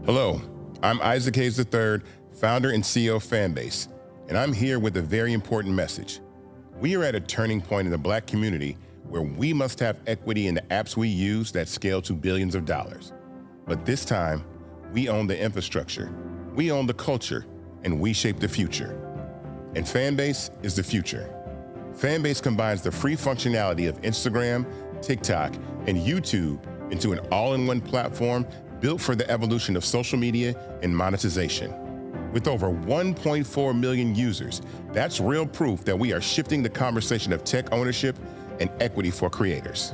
Hello, I'm Isaac Hayes III, founder and CEO of Fanbase, and I'm here with a very important message. We are at a turning point in the Black community where we must have equity in the apps we use that scale to billions of dollars. But this time, we own the infrastructure, we own the culture, and we shape the future. And Fanbase is the future. Fanbase combines the free functionality of Instagram, TikTok, and YouTube into an all-in-one platform built for the evolution of social media and monetization. With over 1.4 million users, that's real proof that we are shifting the conversation of tech ownership and equity for creators.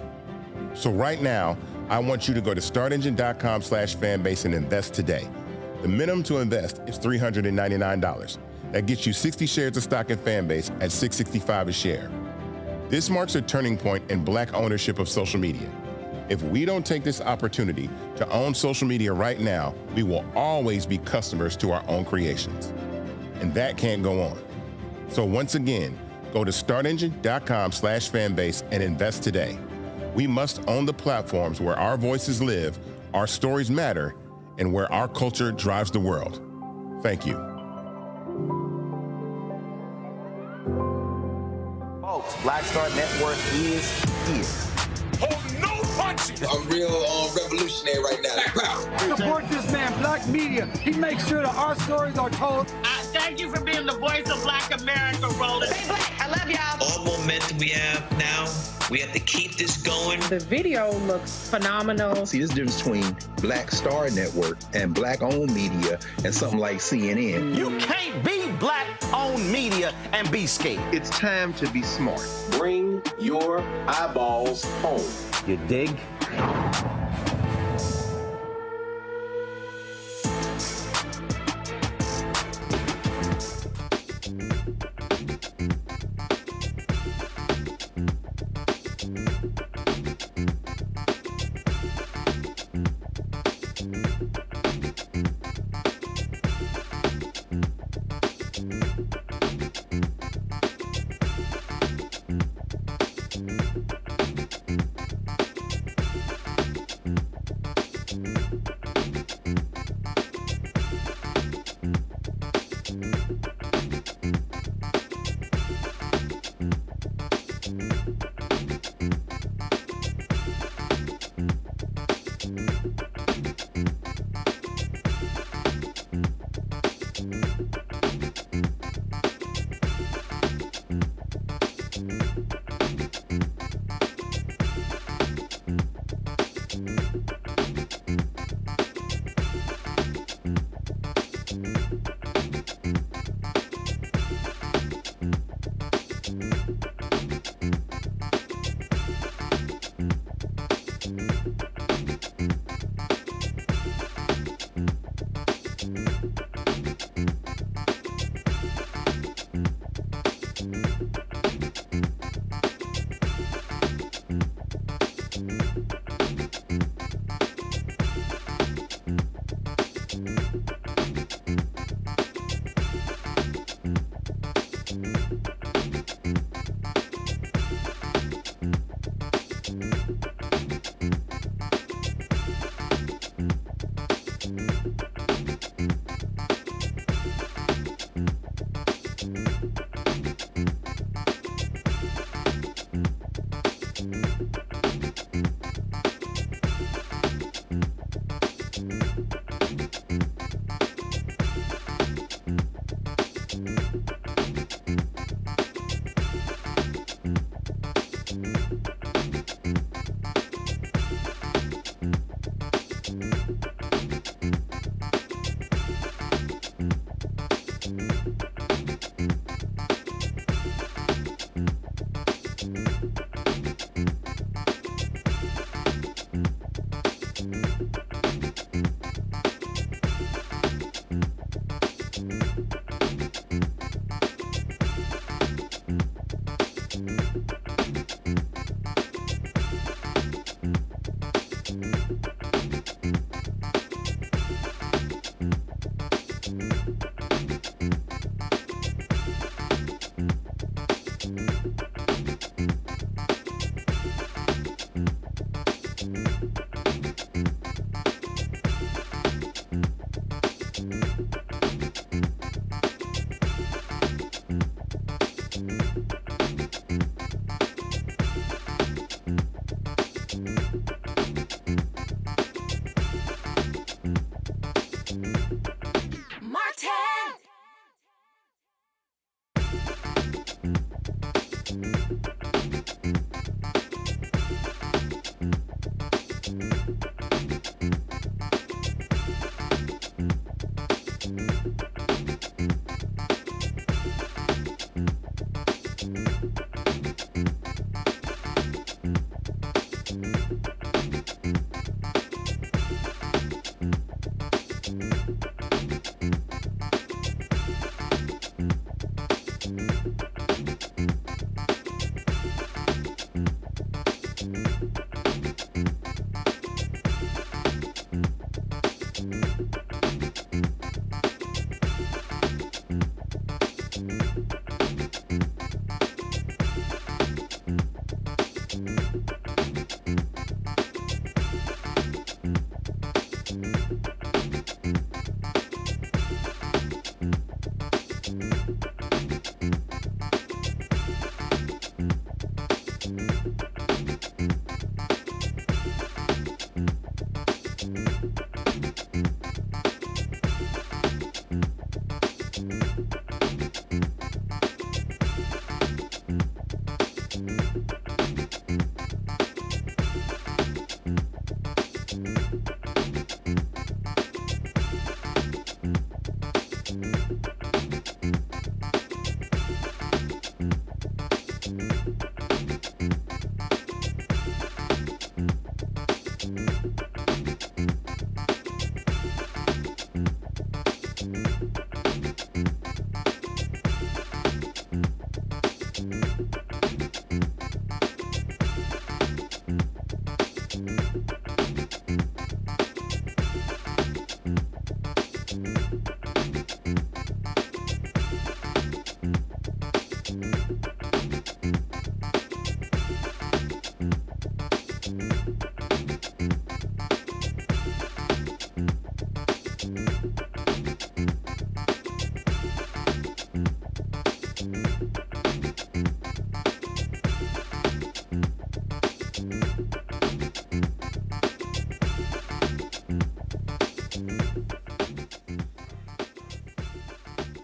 So right now, I want you to go to startengine.com/fanbase and invest today. The minimum to invest is $399. That gets you 60 shares of stock in Fanbase at $665 a share. This marks a turning point in Black ownership of social media. If we don't take this opportunity to own social media right now, we will always be customers to our own creations. And that can't go on. So once again, go to startengine.com/fanbase and invest today. We must own the platforms where our voices live, our stories matter, and where our culture drives the world. Thank you. Folks, Black Star Network is here. Oh, no punches! I'm real revolutionary right now. Black power. Support this man, Black media. He makes sure that our stories are told. Thank you for being the voice of Black America, Roland. Stay Black. I love y'all. All momentum we have now, we have to keep this going. The video looks phenomenal. See, this difference between Black Star Network and Black-owned media and something like CNN. You can't be Black-owned media and be scared. It's time to be smart. Bring your eyeballs home. You dig?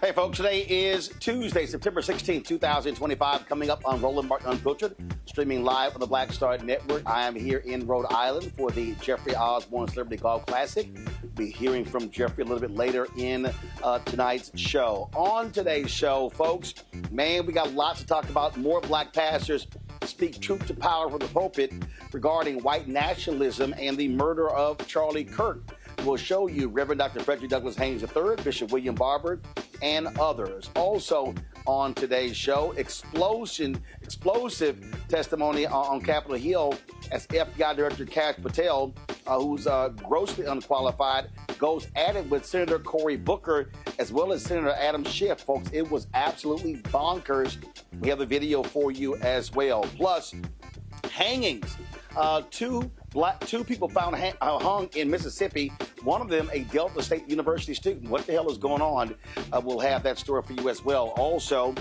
Hey, folks, today is Tuesday, September 16th, 2025, coming up on Roland Martin Unfiltered, streaming live on the Black Star Network. I am here in Rhode Island for the Jeffrey Osborne Celebrity Golf Classic. Be hearing from Jeffrey a little bit later in tonight's show. On today's show, folks, man, we got lots to talk about. More black pastors speak truth to power from the pulpit regarding white nationalism and the murder of Charlie Kirk. We'll show you Reverend Dr. Frederick Douglass Haynes III, Bishop William Barber, and others. Also on today's show, explosive testimony on Capitol Hill as FBI Director Kash Patel, who's grossly unqualified, goes at it with Senator Cory Booker as well as Senator Adam Schiff. Folks, it was absolutely bonkers. We have a video for you as well. Plus, hangings. Two people found hung in Mississippi. One of them, a Delta State University student. What the hell is going on? We'll have that story for you as well. Also,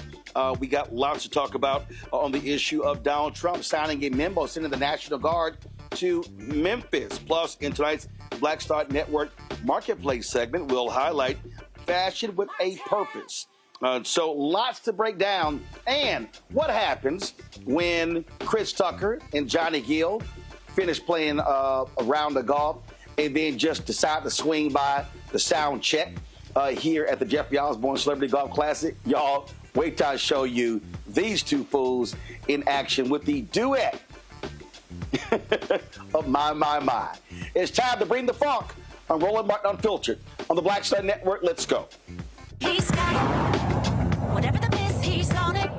we got lots to talk about on the issue of Donald Trump signing a memo sending the National Guard to Memphis. Plus, in tonight's Black Star Network Marketplace segment, we'll highlight fashion with a purpose. So lots to break down. And what happens when Chris Tucker and Johnny Gill finish playing a round of golf and then just decide to swing by the sound check here at the Jeffrey Osborne Celebrity Golf Classic? Y'all, wait till I show you these two fools in action with the duet of my. It's time to bring the funk on Roland Martin Unfiltered on the Black Star Network. Let's go. He's got it. Whatever the miss, he's on it.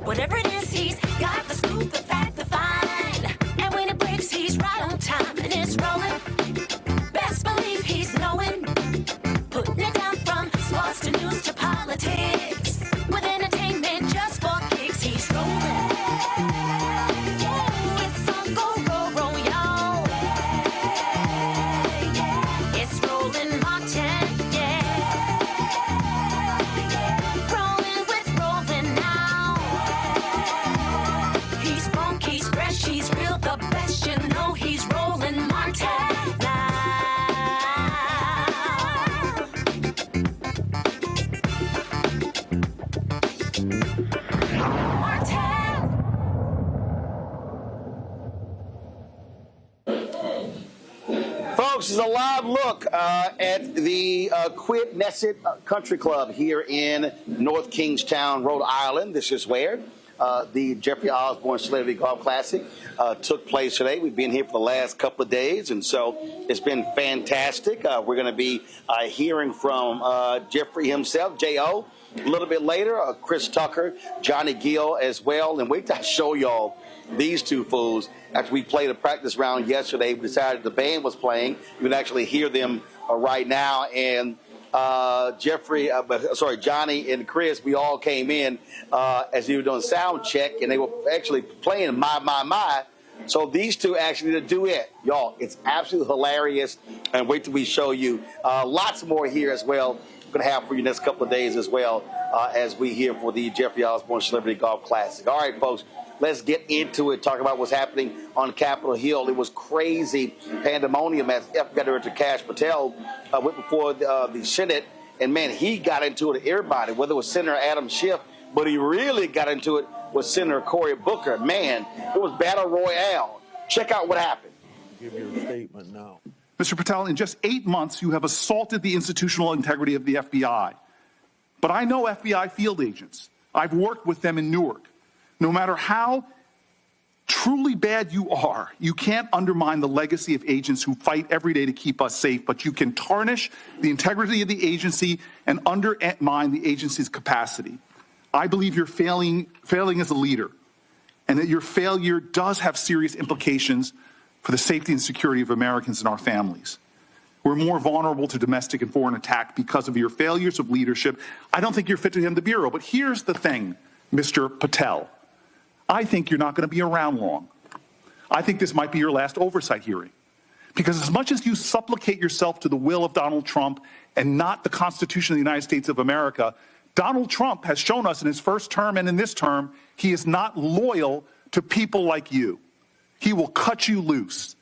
Whatever it is, he's got the scoop, the fact, the find. And when it breaks, he's right on time and it's rolling. Best believe he's knowing. Putting it down from sports to news to politics. With entertainment just for kicks, he's rolling. It's on go, y'all. It's Roland Martin, rolling with Roland now. He's funky, he's fresh, he's real, the best, you know he's Roland Martin now. Martin. folks, it's a live look at the Quidnesset Country Club here in North Kingstown, Rhode Island. This is where the Jeffrey Osborne Celebrity Golf Classic took place today. We've been here for the last couple of days, and so it's been fantastic. We're going to be hearing from Jeffrey himself, J.O., a little bit later, Chris Tucker, Johnny Gill as well. And wait till I show y'all these two fools. After we played a practice round yesterday, we decided the band was playing. You can actually hear them right now. And Johnny and Chris, we all came in as we were doing sound check, and they were actually playing My. So these two actually did a duet. Y'all, it's absolutely hilarious. And wait till we show you lots more here as well. We're going to have for you next couple of days as well as we here for the Jeffrey Osborne Celebrity Golf Classic. All right, folks, let's get into it. Talk about what's happening on Capitol Hill. It was crazy pandemonium as FBI Director Kash Patel went before the Senate. And, man, he got into it with everybody, whether it was Senator Adam Schiff, but he really got into it with Senator Cory Booker. Man, it was battle royale. Check out what happened. Give your statement now. Mr. Patel, in just 8 months, you have assaulted the institutional integrity of the FBI. But I know FBI field agents. I've worked with them in Newark. No matter how truly bad you are, you can't undermine the legacy of agents who fight every day to keep us safe, but you can tarnish the integrity of the agency and undermine the agency's capacity. I believe you're failing as a leader, and that your failure does have serious implications for the safety and security of Americans and our families. We're more vulnerable to domestic and foreign attack because of your failures of leadership. I don't think you're fit to hand the Bureau. But here's the thing, Mr. Patel. I think you're not going to be around long. I think this might be your last oversight hearing. Because as much as you supplicate yourself to the will of Donald Trump and not the Constitution of the United States of America, Donald Trump has shown us in his first term and in this term, he is not loyal to people like you. He will cut you loose.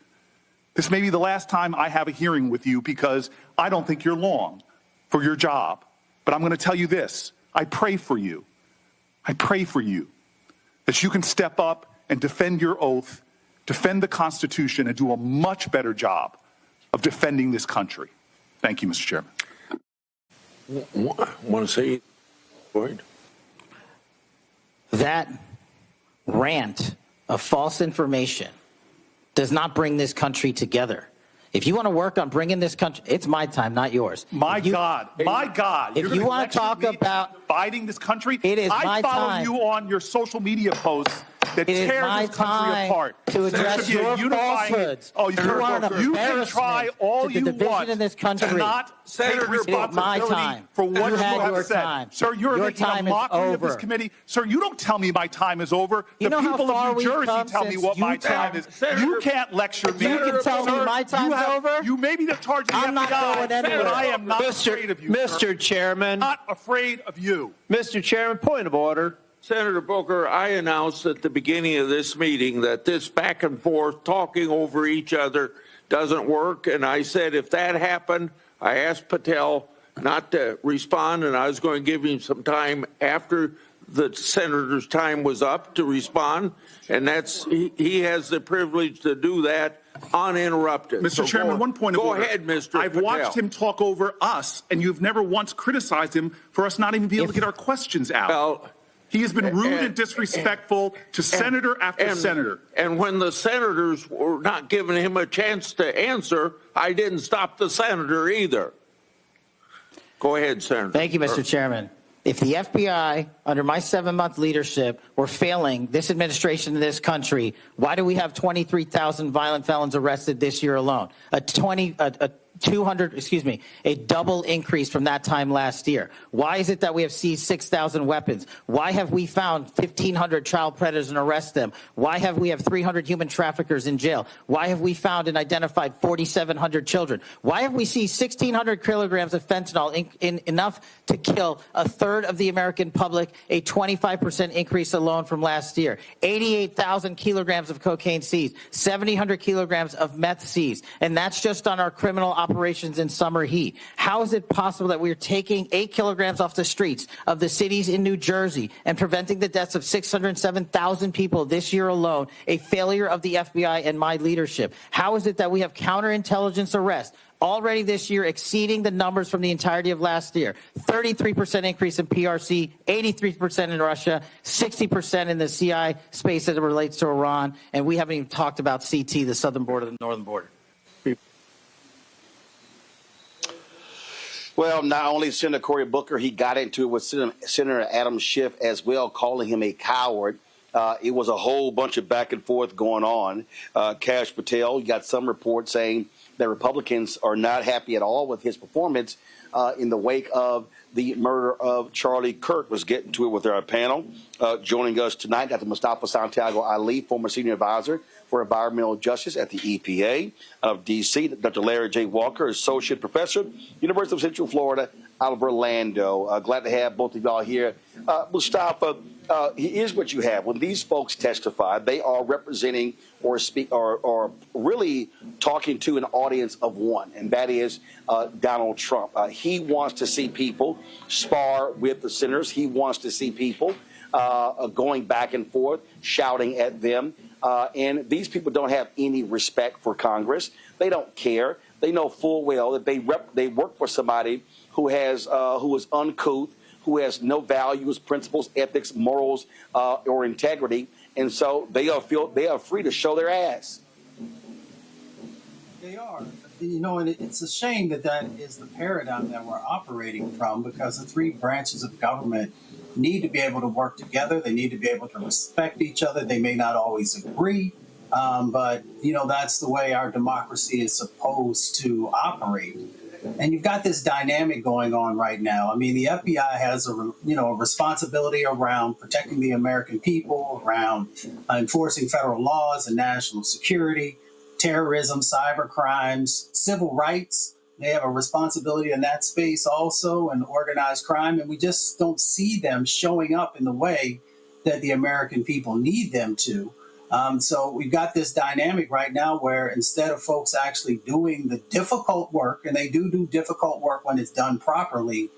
This may be the last time I have a hearing with you because I don't think you're long for your job. But I'm going to tell you this. I pray for you. I pray for you that you can step up and defend your oath, defend the Constitution, and do a much better job of defending this country. Thank you, Mr. Chairman. Want to say, Boyd? That rant of false information does not bring this country together. If you want to work on bringing this country, it's my time, not yours. My God. If you want to talk about dividing this country, it is my time. I follow you on your social media posts that tear this country apart. To address your falsehoods. Oh, you can try all you want in this country. To not take responsibility for what you have said. Sir, you're making a mockery of this committee. Sir, you don't tell me my time is over. The people of New Jersey tell me what my time is. You can't lecture me. You can tell me my time's over. You may be in charge of the FBI. I'm not going anywhere. I am not afraid of you, Mr. Chairman. Not afraid of you. Mr. Chairman, point of order. Senator Booker, I announced at the beginning of this meeting that this back and forth, talking over each other, doesn't work. And I said if that happened, I asked Patel not to respond, and I was going to give him some time after the senator's time was up to respond. And he has the privilege to do that uninterrupted. Mr. Chairman, one point of order. Go ahead, Mr. I've watched him talk over us, and you've never once criticized him for us not even being able to get our questions out. Well, he has been rude and disrespectful to senator after senator. And when the senators were not giving him a chance to answer, I didn't stop the senator either. Go ahead, Senator. Thank you, Mr. Chairman. If the FBI, under my 7-month leadership, were failing this administration in this country, why do we have 23,000 violent felons arrested this year alone? A double increase from that time last year. Why is it that we have seized 6,000 weapons? Why have we found 1,500 child predators and arrested them? Why have we 300 human traffickers in jail? Why have we found and identified 4,700 children? Why have we seized 1,600 kilograms of fentanyl, enough to kill a third of the American public, a 25% increase alone from last year? 88,000 kilograms of cocaine seized, 700 kilograms of meth seized, and that's just on our criminal operations in summer heat? How is it possible that we're taking 8 kilograms off the streets of the cities in New Jersey and preventing the deaths of 607,000 people this year alone? A failure of the FBI and my leadership. How is it that we have counterintelligence arrests already this year exceeding the numbers from the entirety of last year? 33% increase in PRC, 83% in Russia, 60% in the CI space as it relates to Iran, and we haven't even talked about CT, the southern border, the northern border. Well, not only Senator Cory Booker, he got into it with Senator Adam Schiff as well, calling him a coward. It was a whole bunch of back and forth going on. Kash Patel, you got some reports saying that Republicans are not happy at all with his performance in the wake of the murder of Charlie Kirk. Let's get into it with our panel. Joining us tonight, Dr. Mustafa Santiago Ali, former senior advisor for environmental justice at the EPA of D.C. Dr. Larry J. Walker, associate professor, University of Central Florida, out of Orlando. Glad to have both of y'all here. Mustafa, here's what you have. When these folks testify, they are representing or speak or really talking to an audience of one, and that is Donald Trump. He wants to see people spar with the senators. He wants to see people going back and forth, shouting at them. And these people don't have any respect for Congress. They don't care. They know full well that they work for somebody who is uncouth, who has no values, principles, ethics, morals, or integrity, and so they are free to show their ass. They are, and it's a shame that is the paradigm that we're operating from, because the three branches of government need to be able to work together. They need to be able to respect each other. They may not always agree, but that's the way our democracy is supposed to operate. And you've got this dynamic going on right now. I mean, the FBI has a responsibility around protecting the American people, around enforcing federal laws and national security, terrorism, cyber crimes, civil rights. They have a responsibility in that space also, and organized crime. And we just don't see them showing up in the way that the American people need them to. So we've got this dynamic right now where instead of folks actually doing the difficult work, and they do difficult work when it's done properly,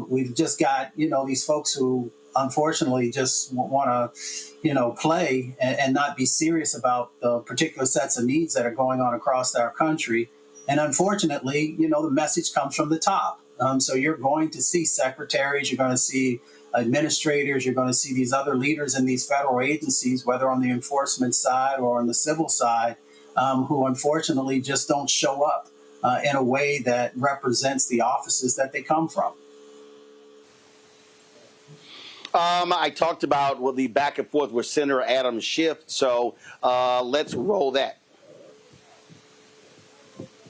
we've just got, these folks who unfortunately just want to, play and not be serious about the particular sets of needs that are going on across our country. And unfortunately, the message comes from the top. So you're going to see secretaries, you're going to see administrators, you're going to see these other leaders in these federal agencies, whether on the enforcement side or on the civil side, who unfortunately just don't show up in a way that represents the offices that they come from. I talked about the back and forth with Senator Adam Schiff, so let's roll that.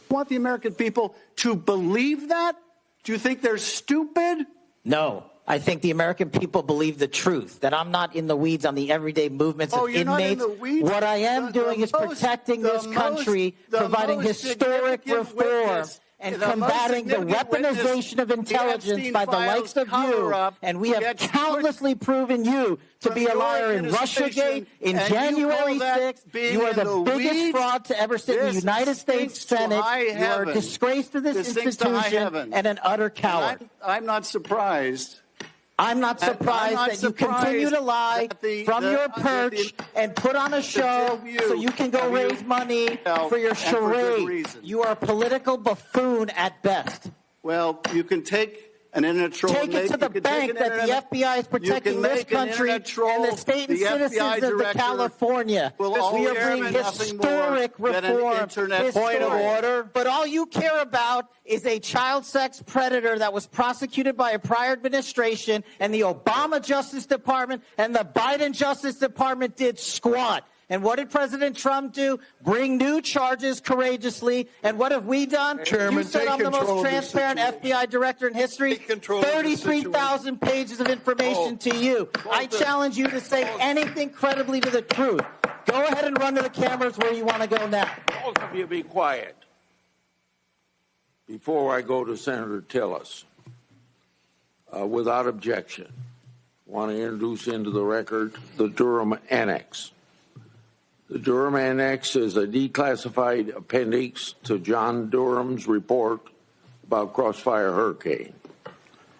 Want the American people to believe that? Do you think they're stupid? No. I think the American people believe the truth, that I'm not in the weeds on the everyday movements of inmates. Not in the weeds? What I am doing is protecting this country, providing historic reform, and combating the weaponization of intelligence by the likes of you. And we have countlessly proven you to be a liar in Russiagate, in January 6th. You are the biggest fraud to ever sit in the United States Senate. You are a disgrace to this institution and an utter coward. I'm not surprised. I'm not surprised that you continue to lie from your perch and put on a show so you can go raise money for your charade. You are a political buffoon at best. Well, you can take an internet troll. Take it to the bank that the FBI is protecting this country and the state and citizens of California. We are bringing historic reform. Point of order. But all you care about is a child sex predator that was prosecuted by a prior administration, and the Obama Justice Department and the Biden Justice Department did squat. And what did President Trump do? Bring new charges courageously. And what have we done? Chairman, you said I'm the most transparent FBI director in history. 33,000 pages of information to you. I challenge you to say anything credibly to the truth. Go ahead and run to the cameras where you want to go now. Both of you be quiet. Before I go to Senator Tillis, without objection, I want to introduce into the record the Durham Annex. The Durham Annex is a declassified appendix to John Durham's report about Crossfire Hurricane.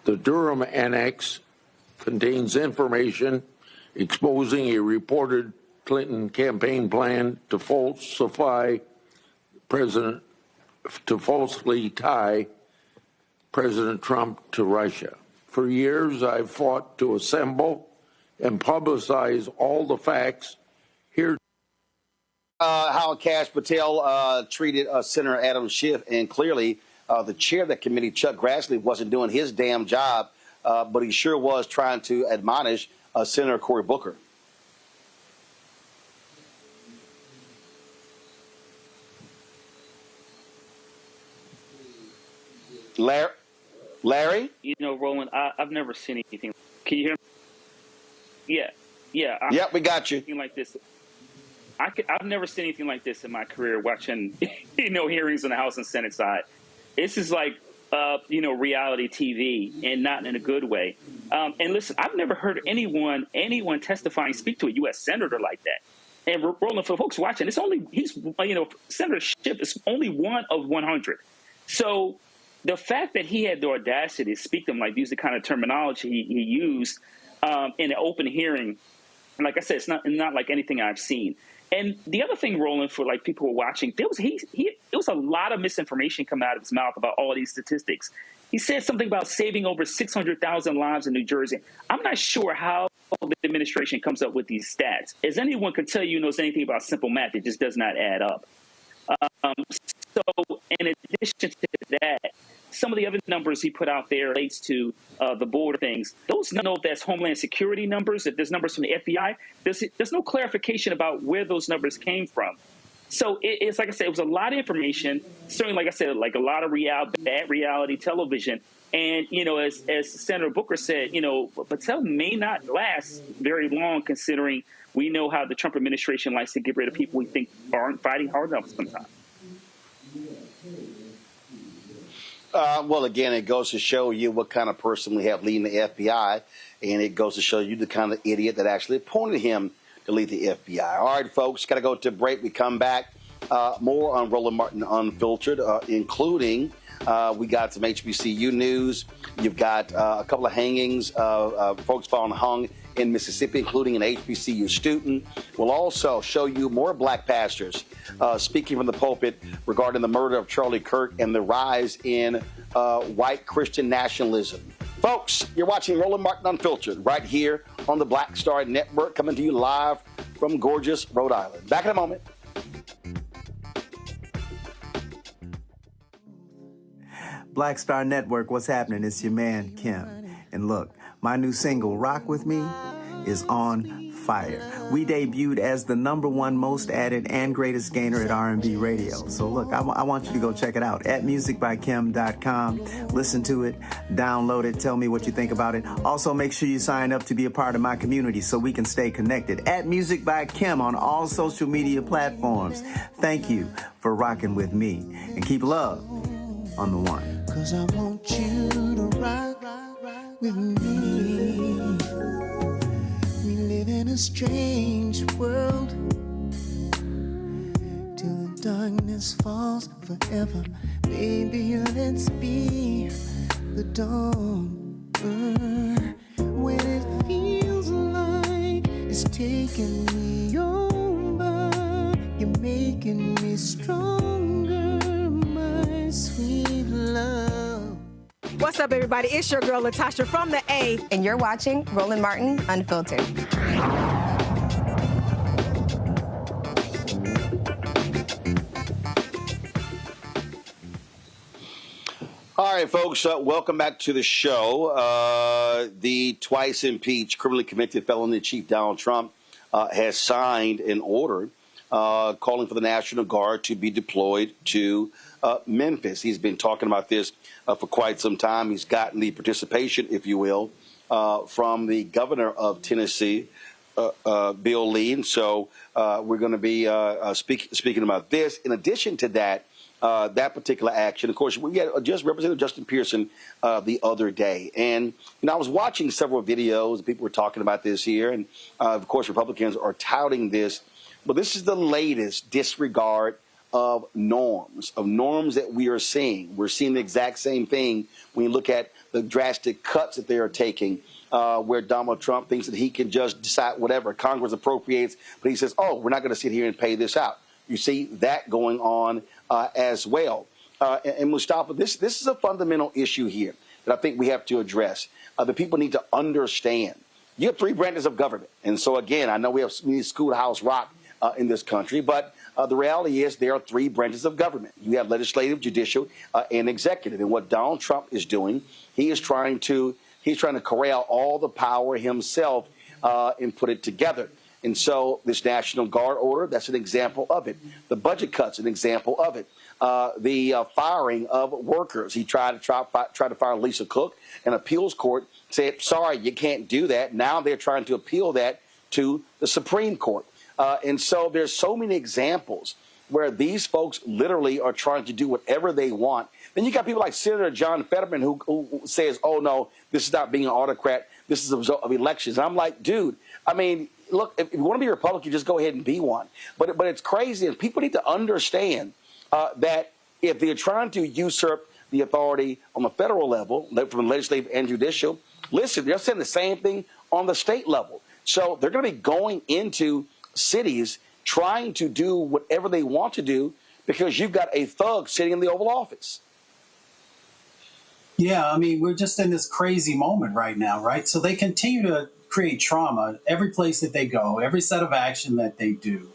The Durham Annex contains information exposing a reported Clinton campaign plan to falsely tie President Trump to Russia. For years, I've fought to assemble and publicize all the facts here. How Kash Patel treated Senator Adam Schiff, and clearly the chair of that committee, Chuck Grassley, wasn't doing his damn job, but he sure was trying to admonish Senator Cory Booker. Larry? You know, Roland, I've never seen anything. Can you hear me? Yeah. Yep, we got you. Like this. I've never seen anything like this in my career watching, hearings on the House and Senate side. This is like, reality TV, and not in a good way. And listen, I've never heard anyone testifying speak to a U.S. senator like that. And Roland, for folks watching, Senator Schiff is only one of 100. So the fact that he had the audacity to speak to him, like use the kind of terminology he used in an open hearing, and like I said, it's not like anything I've seen. And the other thing, Roland, for like people who are watching, there was a lot of misinformation coming out of his mouth about all these statistics. He said something about saving over 600,000 lives in New Jersey. I'm not sure how the administration comes up with these stats. As anyone could tell you knows anything about simple math, it just does not add up. So in addition to that, some of the other numbers he put out there relates to the border things. Those, I don't know if that's Homeland Security numbers, if there's numbers from the FBI. There's no clarification about where those numbers came from. So it's like I said, it was a lot of information. Certainly, like I said, like a lot of bad reality television. And, as Senator Booker said, Patel may not last very long, considering we know how the Trump administration likes to get rid of people we think aren't fighting hard enough sometimes. Well, again, it goes to show you what kind of person we have leading the FBI, and it goes to show you the kind of idiot that actually appointed him to lead the FBI. All right, folks, got to go to break. We come back. More on Roland Martin Unfiltered, including we got some HBCU news. You've got a couple of hangings of folks falling hung in Mississippi, including an HBCU student. We'll also show you more black pastors speaking from the pulpit regarding the murder of Charlie Kirk and the rise in white Christian nationalism. Folks, you're watching Roland Martin Unfiltered right here on the Black Star Network, coming to you live from gorgeous Rhode Island. Back in a moment. Black Star Network, what's happening? It's your man, Kim. And look, my new single, Rock With Me, is on fire. We debuted as the #1 most added and greatest gainer at R&B radio. So look, I want you to go check it out at musicbykim.com. Listen to it, download it, tell me what you think about it. Also, make sure you sign up to be a part of my community so we can stay connected. At Music by Kim on all social media platforms. Thank you for rocking with me. And keep love on the one. 'Cause I want you to rock with me. We live in a strange world till the darkness falls forever. Baby, let's be the dawn. When it feels like it's taking me over, you're making me stronger, my sweet love. What's up, everybody? It's your girl, Latasha from the A. And you're watching Roland Martin Unfiltered. All right, folks, welcome back to the show. The twice impeached, criminally convicted felon chief Donald Trump has signed an order calling for the National Guard to be deployed to Memphis. He's been talking about this for quite some time. He's gotten the participation, if you will, from the governor of Tennessee, Bill Lee. And so we're going to be speaking about this. In addition to that, that particular action, of course, we had just Representative Justin Pearson the other day. And, I was watching several videos. People were talking about this here. And, of course, Republicans are touting this But this is the latest disregard of norms that we are seeing. We're seeing the exact same thing when you look at the drastic cuts that they are taking, where Donald Trump thinks that he can just decide whatever. Congress appropriates, but he says, oh, we're not going to sit here and pay this out. You see that going on as well. And Mustafa, this is a fundamental issue here that I think we have to address. The people need to understand. You have three branches of government. And so, again, I know we need schoolhouse rock in this country, but the reality is there are three branches of government. You have legislative, judicial, and executive. And what Donald Trump is doing, he's trying to corral all the power himself and put it together. And so this National Guard order, that's an example of it. The budget cuts, an example of it. The firing of workers. He tried to fire Lisa Cook. An appeals court said, sorry, you can't do that. Now they're trying to appeal that to the Supreme Court. And so there's so many examples where these folks literally are trying to do whatever they want. Then you got people like Senator John Fetterman who says, oh, no, this is not being an autocrat. This is a result of elections. And I'm like, dude, I mean, look, if you want to be a Republican, just go ahead and be one. But it's crazy. And people need to understand that if they're trying to usurp the authority on the federal level, from legislative and judicial, listen, they're saying the same thing on the state level. So they're going to be going into cities trying to do whatever they want to do because you've got a thug sitting in the Oval Office. Yeah, I mean, we're just in this crazy moment right now, right? So they continue to create trauma every place that they go, every set of action that they do.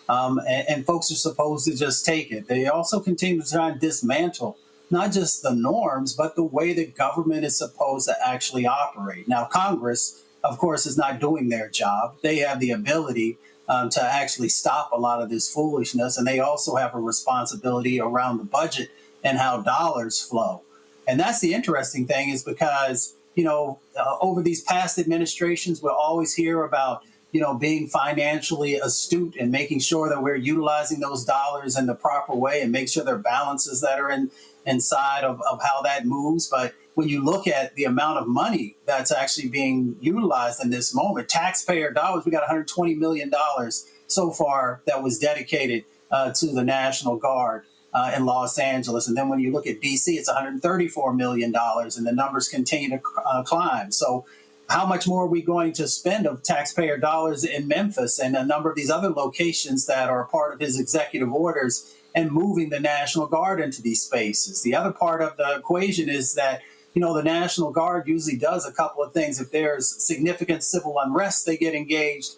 And folks are supposed to just take it. They also continue to try and dismantle not just the norms, but the way that government is supposed to actually operate. Now, Congress, of course, is not doing their job. They have the ability to actually stop a lot of this foolishness, and they also have a responsibility around the budget and how dollars flow. And that's the interesting thing is because, over these past administrations, we'll always hear about, being financially astute and making sure that we're utilizing those dollars in the proper way and make sure there are balances that are inside of how that moves. But when you look at the amount of money that's actually being utilized in this moment, taxpayer dollars, we got $120 million so far that was dedicated to the National Guard in Los Angeles. And then when you look at D.C., it's $134 million, and the numbers continue to climb. So how much more are we going to spend of taxpayer dollars in Memphis and a number of these other locations that are a part of his executive orders and moving the National Guard into these spaces? The other part of the equation is that, the National Guard usually does a couple of things. If there's significant civil unrest, they get engaged,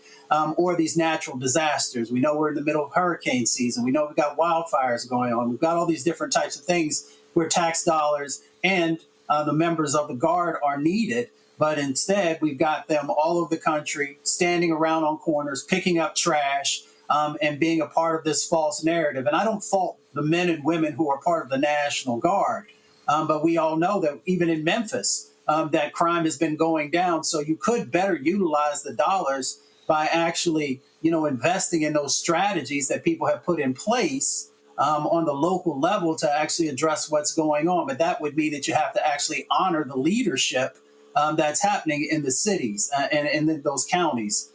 or these natural disasters. We know we're in the middle of hurricane season. We know we've got wildfires going on. We've got all these different types of things where tax dollars and the members of the Guard are needed. But instead, we've got them all over the country, standing around on corners, picking up trash, and being a part of this false narrative. And I don't fault the men and women who are part of the National Guard. But we all know that even in Memphis, that crime has been going down. So you could better utilize the dollars by actually, investing in those strategies that people have put in place on the local level to actually address what's going on. But that would mean that you have to actually honor the leadership that's happening in the cities and in those counties.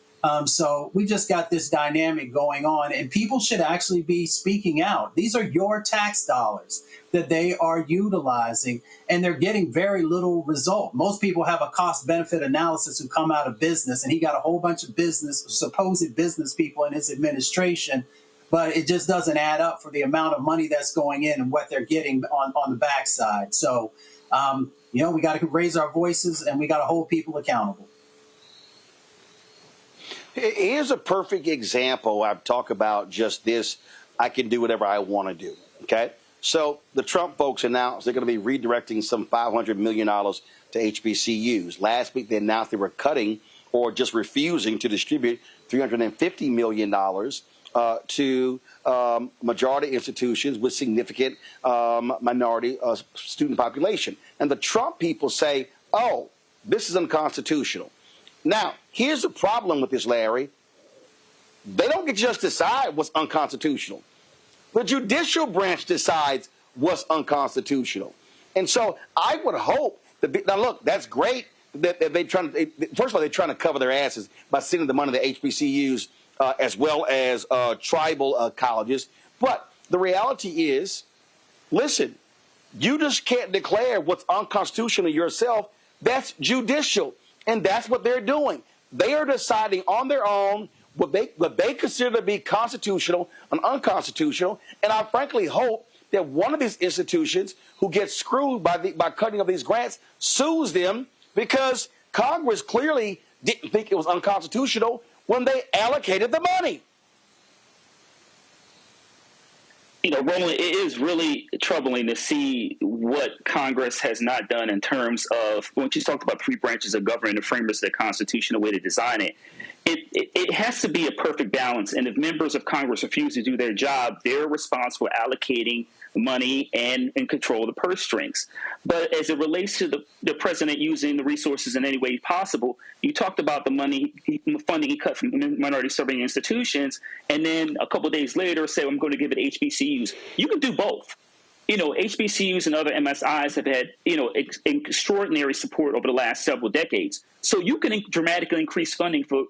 So we've just got this dynamic going on, and people should actually be speaking out. These are your tax dollars that they are utilizing, and they're getting very little result. Most people have a cost-benefit analysis who come out of business, and he got a whole bunch of supposed business people in his administration, but it just doesn't add up for the amount of money that's going in and what they're getting on the backside. So, we got to raise our voices, and we got to hold people accountable. Here's a perfect example. I've talked about just this. I can do whatever I want to do. Okay. So the Trump folks announced they're going to be redirecting some $500 million to HBCUs. Last week, they announced they were cutting or just refusing to distribute $350 million to majority institutions with significant minority student population. And the Trump people say, oh, this is unconstitutional. Now, here's the problem with this, Larry. They don't get to just decide what's unconstitutional. The judicial branch decides what's unconstitutional. And so I would hope that, now look, that's great that they're trying to, first of all, they're trying to cover their asses by sending the money to HBCUs as well as tribal colleges. But the reality is, listen, you just can't declare what's unconstitutional yourself. That's judicial, and that's what they're doing. They are deciding on their own what they consider to be constitutional and unconstitutional. And I frankly hope that one of these institutions who gets screwed by cutting of these grants sues them, because Congress clearly didn't think it was unconstitutional when they allocated the money. You know, Roland, it is really troubling to see what Congress has not done in terms of, when you talked about three branches of government, the framers of the Constitution, the way to design it. It has to be a perfect balance. And if members of Congress refuse to do their job, they're responsible for allocating money and control the purse strings. But as it relates to the president using the resources in any way possible, you talked about the funding he cut from minority serving institutions, and then a couple of days later say, I'm going to give it HBCUs. You can do both. You know, HBCUs and other MSIs have had, extraordinary support over the last several decades. So you can dramatically increase funding for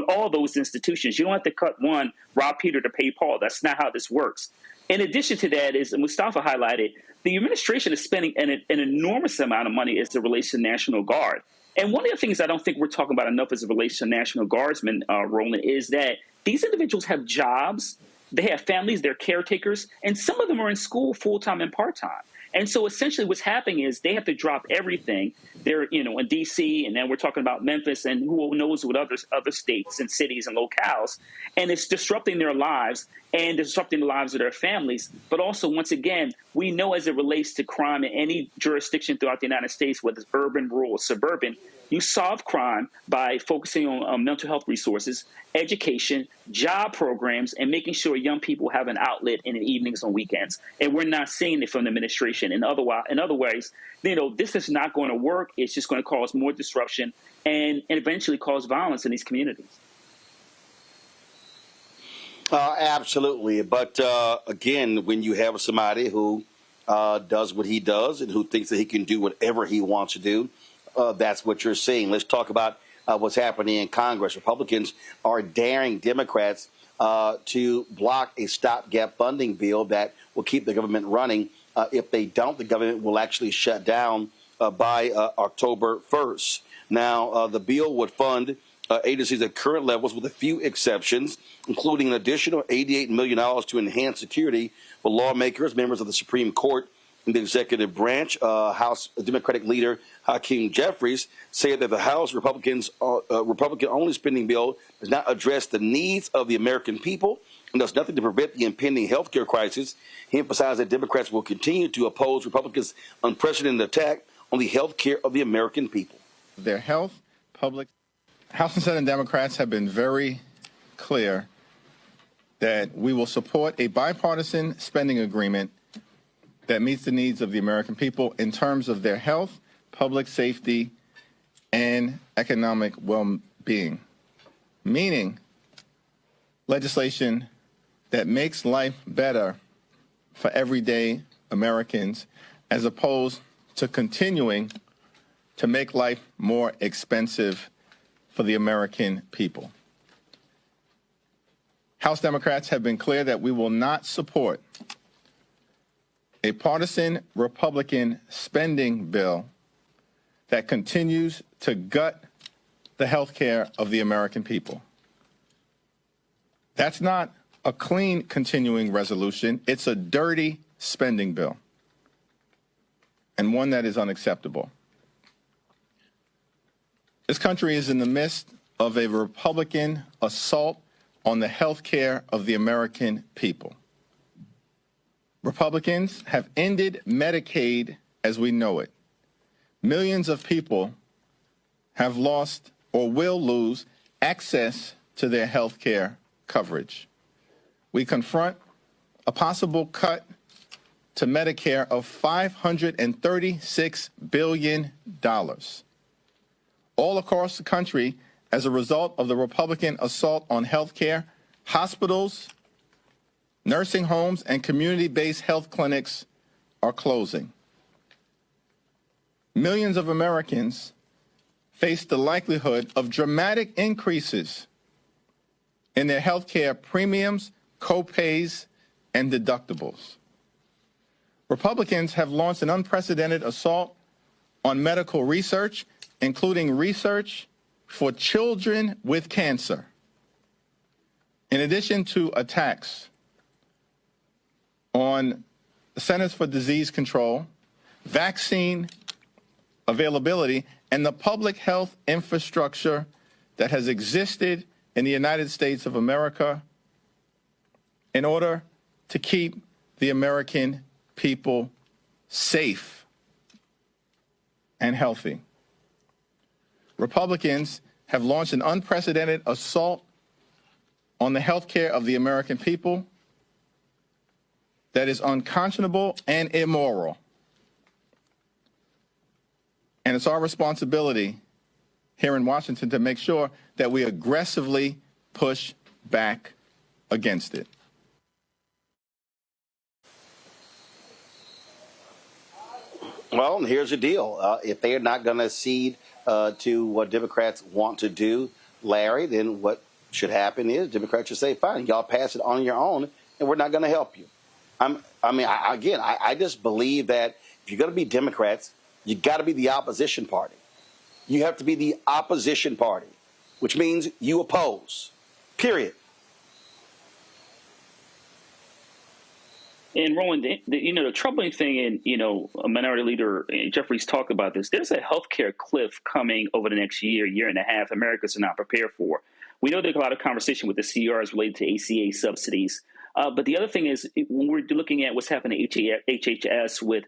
all those institutions. You don't have to cut one, rob Peter to pay Paul. That's not how this works. In addition to that, as Mustafa highlighted, the administration is spending an enormous amount of money as it relates to the National Guard. And one of the things I don't think we're talking about enough as it relates to National Guardsmen, Roland, is that these individuals have jobs. They have families, they're caretakers, and some of them are in school full-time and part-time. And so essentially what's happening is they have to drop everything. They're, in D.C., and then we're talking about Memphis and who knows what other states and cities and locales. And it's disrupting their lives and disrupting the lives of their families. But also, once again, we know as it relates to crime in any jurisdiction throughout the United States, whether it's urban, rural, or suburban, you solve crime by focusing on mental health resources, education, job programs, and making sure young people have an outlet in the evenings and weekends. And we're not seeing it from the administration. In other ways, this is not going to work. It's just going to cause more disruption and eventually cause violence in these communities. Absolutely. But again, when you have somebody who does what he does and who thinks that he can do whatever he wants to do, that's what you're seeing. Let's talk about what's happening in Congress. Republicans are daring Democrats to block a stopgap funding bill that will keep the government running. If they don't, the government will actually shut down by October 1st. Now, the bill would fund agencies at current levels with a few exceptions, including an additional $88 million to enhance security for lawmakers, members of the Supreme Court, in the executive branch. House Democratic leader Hakeem Jeffries said that the House Republican-only spending bill does not address the needs of the American people and does nothing to prevent the impending health care crisis. He emphasized that Democrats will continue to oppose Republicans' unprecedented attack on the health care of the American people. Their health, House and Senate Democrats have been very clear that we will support a bipartisan spending agreement that meets the needs of the American people in terms of their health, public safety, and economic well-being, meaning legislation that makes life better for everyday Americans as opposed to continuing to make life more expensive for the American people. House Democrats have been clear that we will not support a partisan Republican spending bill that continues to gut the health care of the American people. That's not a clean continuing resolution. It's a dirty spending bill, and one that is unacceptable. This country is in the midst of a Republican assault on the health care of the American people. Republicans have ended Medicaid as we know it. Millions of people have lost or will lose access to their health care coverage. We confront a possible cut to Medicare of $536 billion all across the country as a result of the Republican assault on health care. Hospitals, nursing homes, and community-based health clinics are closing. Millions of Americans face the likelihood of dramatic increases in their health care premiums, co-pays, and deductibles. Republicans have launched an unprecedented assault on medical research, including research for children with cancer. In addition to attacks on the Centers for Disease Control, vaccine availability, and the public health infrastructure that has existed in the United States of America in order to keep the American people safe and healthy. Republicans have launched an unprecedented assault on the health care of the American people that is unconscionable and immoral. And it's our responsibility here in Washington to make sure that we aggressively push back against it. Well, here's the deal. If they are not going to cede to what Democrats want to do, Larry, then what should happen is Democrats should say, fine, y'all pass it on your own, and we're not going to help you. I just believe that if you're going to be Democrats, you got to be the opposition party. You have to be the opposition party, which means you oppose, period. And Rowan, the troubling thing, and Minority Leader Jeffries talked about this. There's a healthcare cliff coming over the next year and a half. Americans are not prepared for. We know there's a lot of conversation with the CRs related to ACA subsidies. But the other thing is, when we're looking at what's happening at HHS with,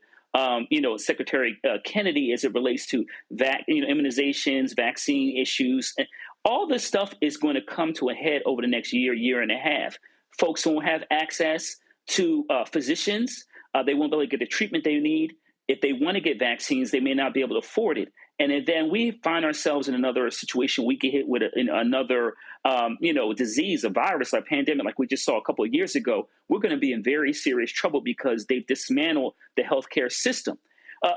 Secretary Kennedy as it relates to immunizations, vaccine issues, and all this stuff is going to come to a head over the next year and a half. Folks won't have access to physicians. They won't be able to get the treatment they need. If they want to get vaccines, they may not be able to afford it. And then we find ourselves in another situation. We get hit with another, disease, a virus, a pandemic, like we just saw a couple of years ago. We're going to be in very serious trouble because they've dismantled the healthcare system.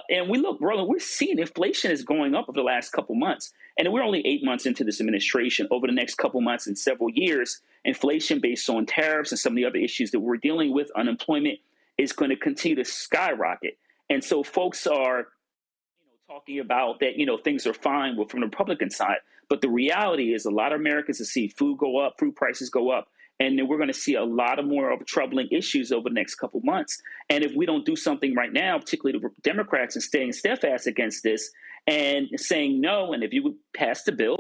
And we're seeing inflation is going up over the last couple months. And we're only 8 months into this administration. Over the next couple months and several years, inflation based on tariffs and some of the other issues that we're dealing with, unemployment, is going to continue to skyrocket. And so folks are talking about that, things are fine from the Republican side. But the reality is a lot of Americans will see food go up, food prices go up. And then we're going to see a lot of more of troubling issues over the next couple months. And if we don't do something right now, particularly the Democrats, and staying steadfast against this and saying no, and if you would pass the bill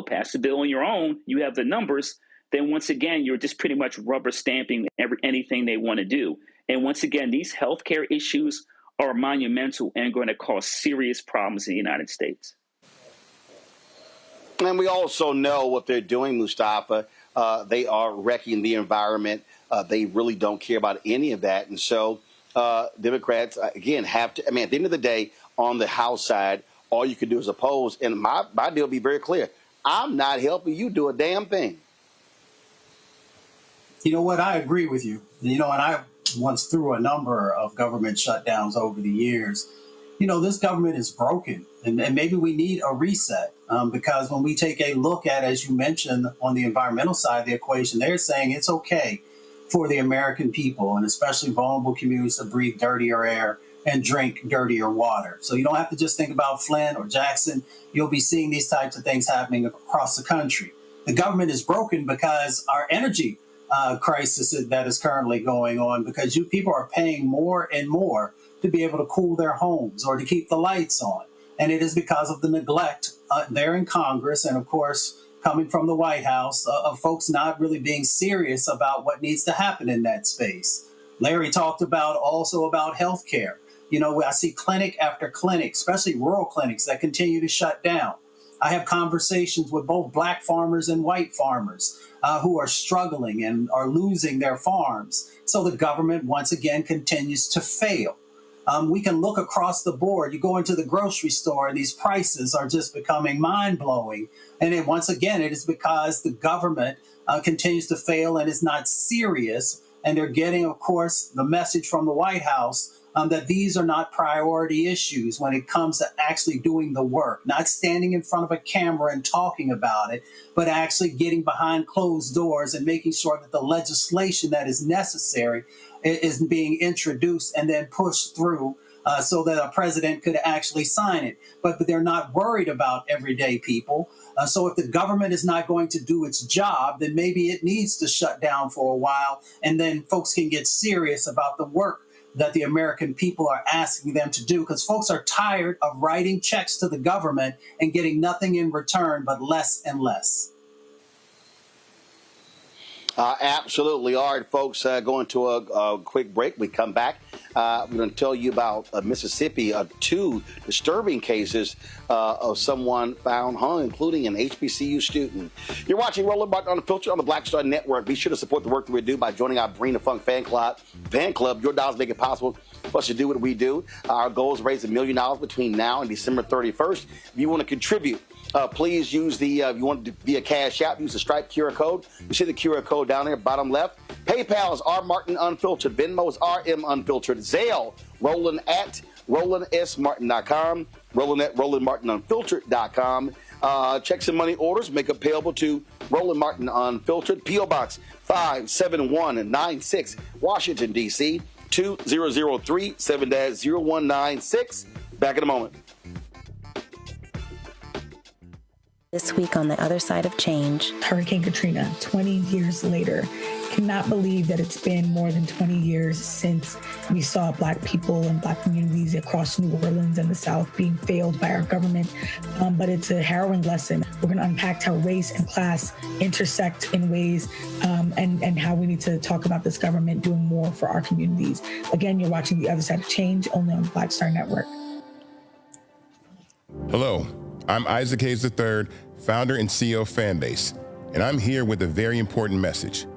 on your own, you have the numbers, then once again, you're just pretty much rubber stamping anything they want to do. And once again, these healthcare issues are monumental and going to cause serious problems in the United States. And we also know what they're doing, Mustafa. They are wrecking the environment. They really don't care about any of that. And so Democrats, again, have to, at the end of the day, on the House side, all you can do is oppose. And my deal will be very clear. I'm not helping you do a damn thing. You know what? I agree with you. And I once through a number of government shutdowns over the years. This government is broken, and maybe we need a reset because when we take a look at, as you mentioned, on the environmental side of the equation, they're saying it's okay for the American people and especially vulnerable communities to breathe dirtier air and drink dirtier water. So you don't have to just think about Flint or Jackson. You'll be seeing these types of things happening across the country. The government is broken because our energy crisis that is currently going on, because people are paying more and more to be able to cool their homes or to keep the lights on. And it is because of the neglect there in Congress and, of course, coming from the White House of folks not really being serious about what needs to happen in that space. Larry talked also about health care. I see clinic after clinic, especially rural clinics, that continue to shut down. I have conversations with both black farmers and white farmers who are struggling and are losing their farms. So the government, once again, continues to fail. We can look across the board. You go into the grocery store and these prices are just becoming mind-blowing. And once again, it is because the government continues to fail and is not serious. And they're getting, of course, the message from the White House that these are not priority issues when it comes to actually doing the work, not standing in front of a camera and talking about it, but actually getting behind closed doors and making sure that the legislation that is necessary is being introduced and then pushed through so that a president could actually sign it. But they're not worried about everyday people. So if the government is not going to do its job, then maybe it needs to shut down for a while, and then folks can get serious about the work that the American people are asking them to do, because folks are tired of writing checks to the government and getting nothing in return but less and less. Absolutely. All right, folks, going to a quick break. We come back. We're going to tell you about Mississippi, 2 disturbing cases of someone found hung, including an HBCU student. You're watching Roland Martin Unfiltered on the Black Star Network. Be sure to support the work that we do by joining our Bring the Funk fan club. Your dollars make it possible for us to do what we do. Our goal is to raise $1 million between now and December 31st. If you want to contribute, please use the, if you want to be a Cash App, use the Stripe QR code. You see the QR code down there, bottom left. PayPal is R Martin Unfiltered. Venmo is RM Unfiltered. Zelle, Roland at RolandSMartin.com. Roland at RolandMartinUnfiltered.com. Checks and money orders make it payable to Roland Martin Unfiltered. P.O. Box 57196, Washington, D.C. 2003 7-0196. Back in a moment. This week on The Other Side of Change. Hurricane Katrina, 20 years later. Cannot believe that it's been more than 20 years since we saw Black people and Black communities across New Orleans and the South being failed by our government. But it's a harrowing lesson. We're going to unpack how race and class intersect in ways and how we need to talk about this government doing more for our communities. Again, you're watching The Other Side of Change only on Black Star Network. Hello, I'm Isaac Hayes III, founder and CEO of Fanbase, and I'm here with a very important message.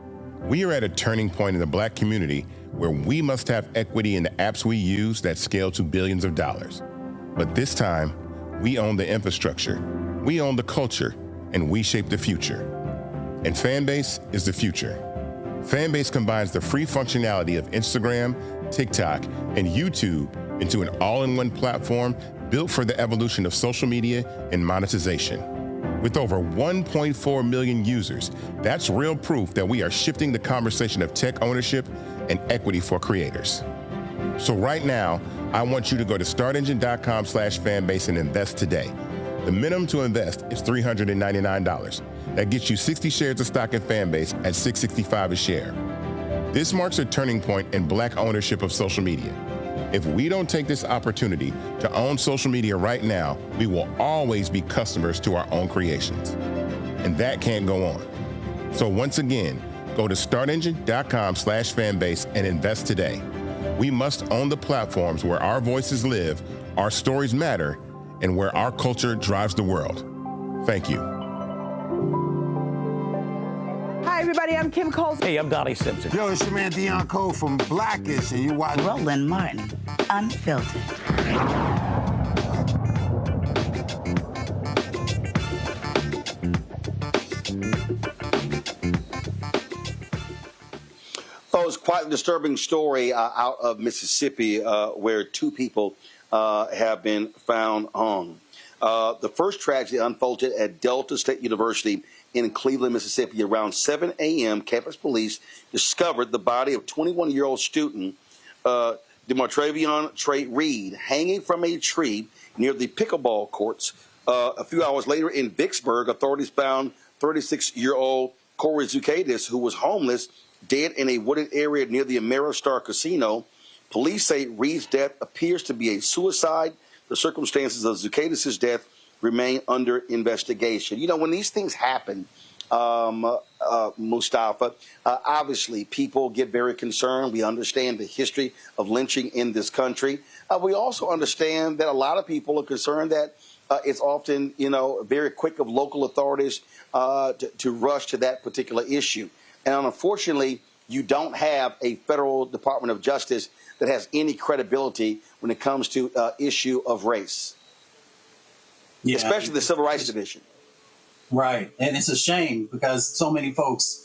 We are at a turning point in the Black community where we must have equity in the apps we use that scale to billions of dollars. But this time, we own the infrastructure, we own the culture, and we shape the future. And Fanbase is the future. Fanbase combines the free functionality of Instagram, TikTok, and YouTube into an all-in-one platform built for the evolution of social media and monetization. With over 1.4 million users, that's real proof that we are shifting the conversation of tech ownership and equity for creators. So right now, I want you to go to startengine.com/fanbase and invest today. The minimum to invest is $399. That gets you 60 shares of stock in Fanbase at $665 a share. This marks a turning point in Black ownership of social media. If we don't take this opportunity to own social media right now, we will always be customers to our own creations. And that can't go on. So once again, go to startengine.com/fanbase and invest today. We must own the platforms where our voices live, our stories matter, and where our culture drives the world. Thank you. Hi, everybody. I'm Kim Coles. Hey, I'm Donnie Simpson. Yo, it's your man Deion Cole from Blackish, and you watch Roland Martin Unfiltered. Oh, it's quite a disturbing story out of Mississippi where 2 people have been found hung. The first tragedy unfolded at Delta State University in Cleveland, Mississippi. Around 7 a.m., campus police discovered the body of 21-year-old student DeMartravion Trey Reed hanging from a tree near the pickleball courts. A few hours later in Vicksburg, authorities found 36-year-old Cory Zucadis, who was homeless, dead in a wooded area near the Ameristar Casino. Police say Reed's death appears to be a suicide. The circumstances of Zucadis' death remain under investigation. You know, when these things happen, Mustafa, obviously people get very concerned. We understand the history of lynching in this country. We also understand that a lot of people are concerned that it's often, very quick of local authorities to rush to that particular issue. And unfortunately, you don't have a federal Department of Justice that has any credibility when it comes to issue of race, especially the Civil Rights Division. Right. And it's a shame because so many folks,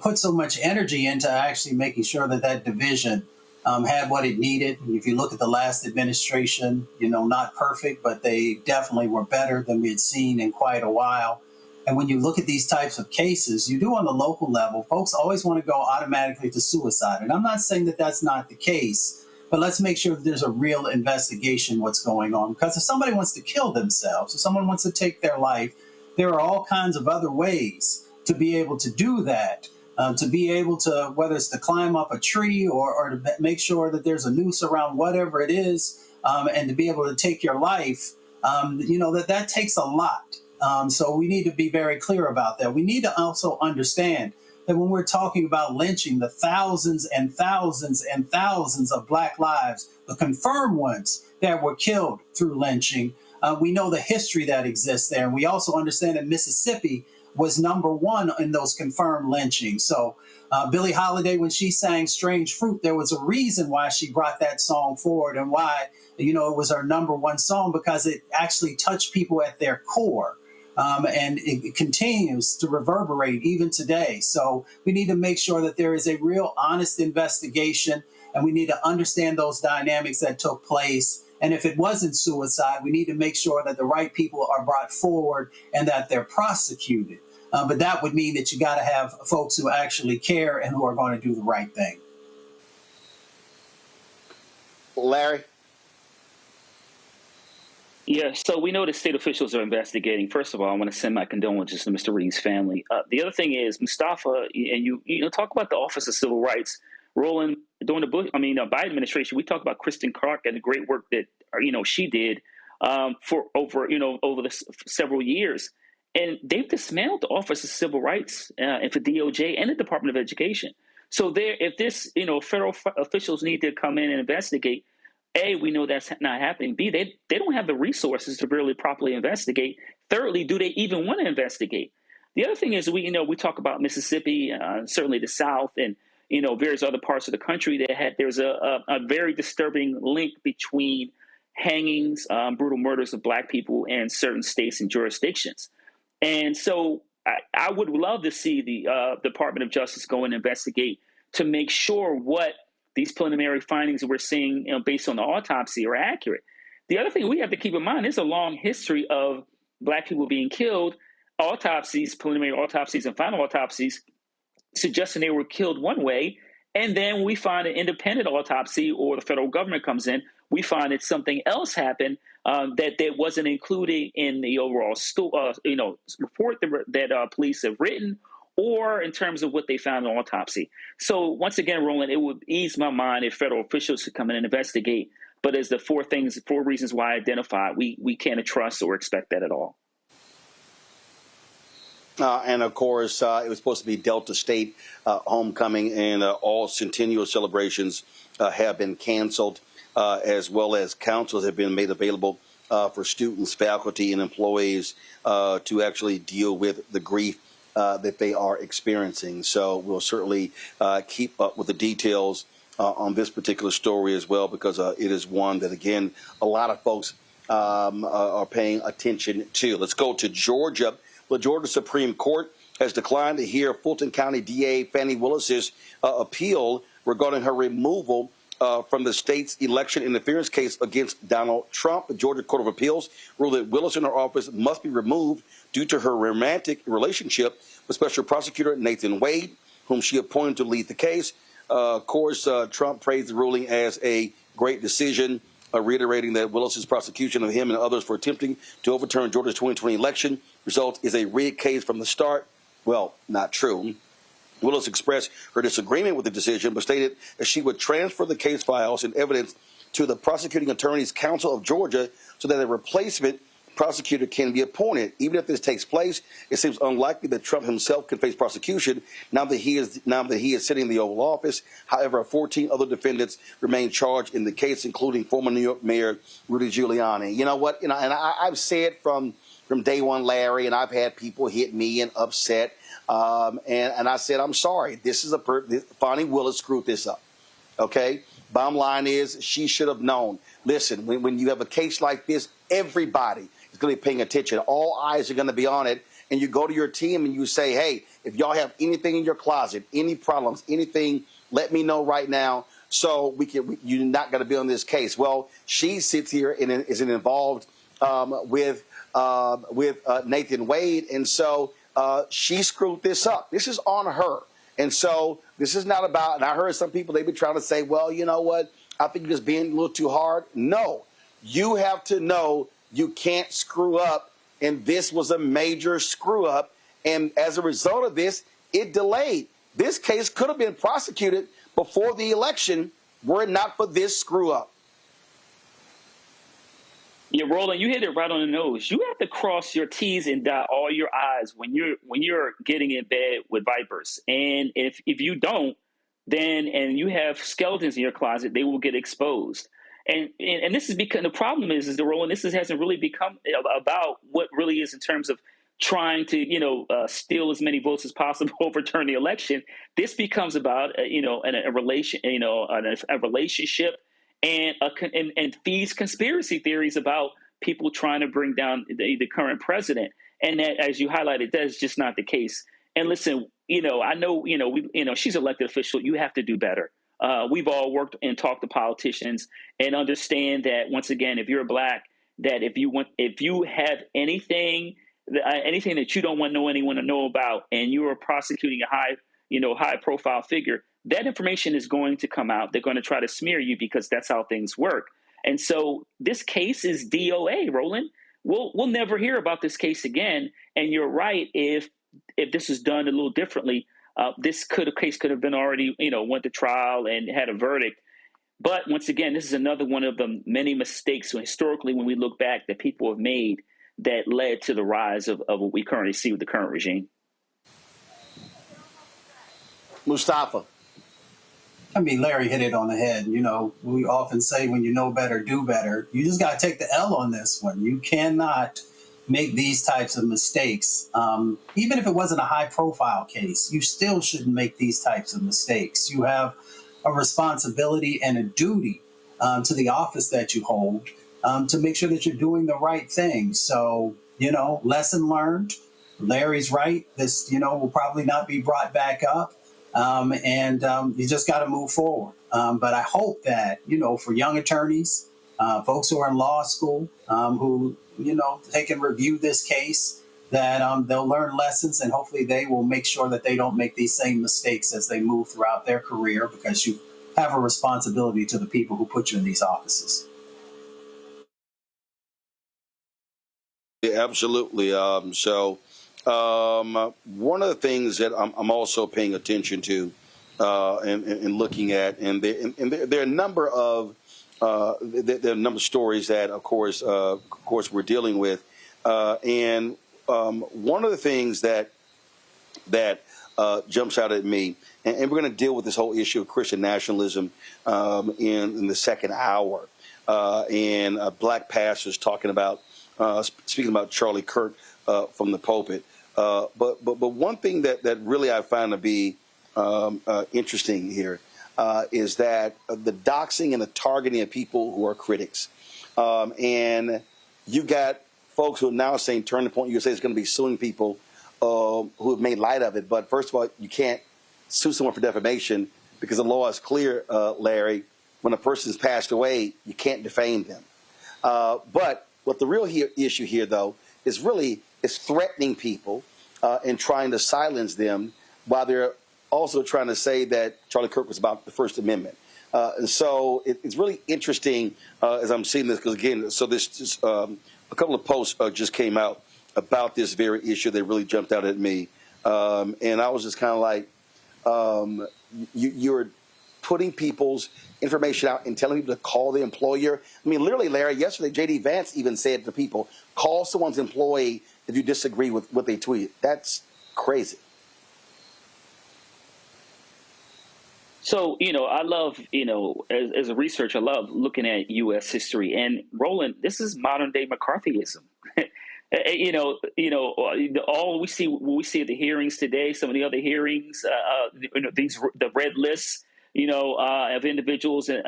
put so much energy into actually making sure that that division had what it needed. If you look at the last administration, not perfect, but they definitely were better than we had seen in quite a while. And when you look at these types of cases, you do on the local level, folks always want to go automatically to suicide. And I'm not saying that that's not the case, but let's make sure that there's a real investigation what's going on. Because if somebody wants to kill themselves, if someone wants to take their life, there are all kinds of other ways to be able to do that. To be able to, whether it's to climb up a tree or to make sure that there's a noose around whatever it is, and to be able to take your life, that takes a lot. So we need to be very clear about that. We need to also understand that when we're talking about lynching, the thousands and thousands and thousands of Black lives, the confirmed ones that were killed through lynching, we know the history that exists there. And we also understand that Mississippi was #1 in those confirmed lynchings. So Billie Holiday, when she sang Strange Fruit, there was a reason why she brought that song forward and why, it was her #1 song, because it actually touched people at their core. And it continues to reverberate even today. So we need to make sure that there is a real honest investigation, and we need to understand those dynamics that took place. And if it wasn't suicide, we need to make sure that the right people are brought forward and that they're prosecuted. But that would mean that you got to have folks who actually care and who are going to do the right thing. Larry? Yeah, so we know that state officials are investigating. First of all, I want to send my condolences to Mr. Reed's family. The other thing is, Mustafa, and you talk about the Office of Civil Rights. Roland, during the Biden administration, we talked about Kristen Clark and the great work that she did for over the several years, and they've dismantled the Office of Civil Rights and for DOJ and the Department of Education. So if this federal officials need to come in and investigate. A, we know that's not happening. B, they don't have the resources to really properly investigate. Thirdly, do they even want to investigate? The other thing is we talk about Mississippi, certainly the South, and various other parts of the country there's a very disturbing link between hangings, brutal murders of Black people in certain states and jurisdictions. And so I would love to see the Department of Justice go and investigate to make sure what these preliminary findings that we're seeing based on the autopsy are accurate. The other thing we have to keep in mind is a long history of Black people being killed. Autopsies, preliminary autopsies and final autopsies suggesting they were killed one way. And then we find an independent autopsy, or the federal government comes in, we find that something else happened that wasn't included in the overall report that police have written, or in terms of what they found in the autopsy. So once again, Roland, it would ease my mind if federal officials could come in and investigate. But as the four reasons why I identified, we can't trust or expect that at all. And of course, it was supposed to be Delta State homecoming, and all centennial celebrations have been canceled, as well as councils have been made available for students, faculty, and employees to actually deal with the grief that they are experiencing. So we'll certainly keep up with the details on this particular story as well, because it is one that, again, a lot of folks are paying attention to. Let's go to Georgia. The Georgia Supreme Court has declined to hear Fulton County DA Fannie Willis's appeal regarding her removal from the state's election interference case against Donald Trump. The Georgia Court of Appeals ruled that Willis and her office must be removed due to her romantic relationship with Special Prosecutor Nathan Wade, whom she appointed to lead the case. Of course, Trump praised the ruling as a great decision, reiterating that Willis's prosecution of him and others for attempting to overturn Georgia's 2020 election result is a rigged case from the start. Well, not true. Willis expressed her disagreement with the decision, but stated that she would transfer the case files and evidence to the Prosecuting Attorney's Council of Georgia so that a replacement prosecutor can be appointed. Even if this takes place, it seems unlikely that Trump himself can face prosecution now that he is sitting in the Oval Office. However, 14 other defendants remain charged in the case, including former New York Mayor Rudy Giuliani. You know what? And I've said from day one, Larry, and I've had people hit me and upset. And I said, I'm sorry. This is Fannie Willis screwed this up. Okay. Bottom line is she should have known. Listen, when you have a case like this, everybody is going to be paying attention. All eyes are going to be on it. And you go to your team and you say, hey, if y'all have anything in your closet, any problems, anything, let me know right now so you're not going to be on this case. Well, she sits here and is involved with Nathan Wade, and so she screwed this up. This is on her, and so this is not about. And I heard some people, they've been trying to say, well, you know what? I think you're just being a little too hard. No, you have to know you can't screw up, and this was a major screw up, and as a result of this, it delayed. This case could have been prosecuted before the election were it not for this screw up. Yeah, Roland, you hit it right on the nose. You have to cross your T's and dot all your I's when you're getting in bed with vipers. And if you don't, then and you have skeletons in your closet, they will get exposed. And this is because the problem is the Roland, this hasn't really become about what really is in terms of trying to steal as many votes as possible, overturn the election. This becomes about a relationship and these conspiracy theories about people trying to bring down the current president. And that, as you highlighted, that is just not the case. And listen, I know she's an elected official. You have to do better. We've all worked and talked to politicians and understand that once again, if you're Black, that if you have anything that you don't want anyone to know about, and you are prosecuting a high profile figure, that information is going to come out. They're going to try to smear you because that's how things work. And so this case is DOA, Roland. We'll never hear about this case again. And you're right. If this is done a little differently, this case could have been already, went to trial and had a verdict. But once again, this is another one of the many mistakes historically when we look back that people have made that led to the rise of what we currently see with the current regime. Mustafa. I mean, Larry hit it on the head. We often say when you know better, do better. You just got to take the L on this one. You cannot make these types of mistakes. Even if it wasn't a high profile case, you still shouldn't make these types of mistakes. You have a responsibility and a duty to the office that you hold to make sure that you're doing the right thing. So, lesson learned. Larry's right. This, will probably not be brought back up. And you just got to move forward. But I hope that, for young attorneys, folks who are in law school, who, they can review this case, that they'll learn lessons, and hopefully they will make sure that they don't make these same mistakes as they move throughout their career, because you have a responsibility to the people who put you in these offices. Yeah, absolutely. So one of the things that I'm also paying attention to and looking at, and there are a number of stories that, of course, we're dealing with, and one of the things that jumps out at me, and we're going to deal with this whole issue of Christian nationalism in the second hour, and Black pastors talking about speaking about Charlie Kirk from the pulpit. But one thing that really I find to be interesting here is that the doxing and the targeting of people who are critics. And you've got folks who are now saying, turn the point, you say it's going to be suing people who have made light of it. But first of all, you can't sue someone for defamation because the law is clear, Larry. When a person has passed away, you can't defame them. But what the real issue here, though, is threatening people and trying to silence them while they're also trying to say that Charlie Kirk was about the First Amendment. And so it's really interesting as I'm seeing this, because, again, so this a couple of posts just came out about this very issue that really jumped out at me. And I was just kind of like, you're putting people's information out and telling people to call the employer. I mean, literally, Larry, yesterday, J.D. Vance even said to people, call someone's employee if you disagree with what they tweeted. That's crazy. So, I love, as a researcher, I love looking at U.S. history. And Roland, this is modern day McCarthyism. All we see at the hearings today, some of the other hearings, the red lists, of individuals that,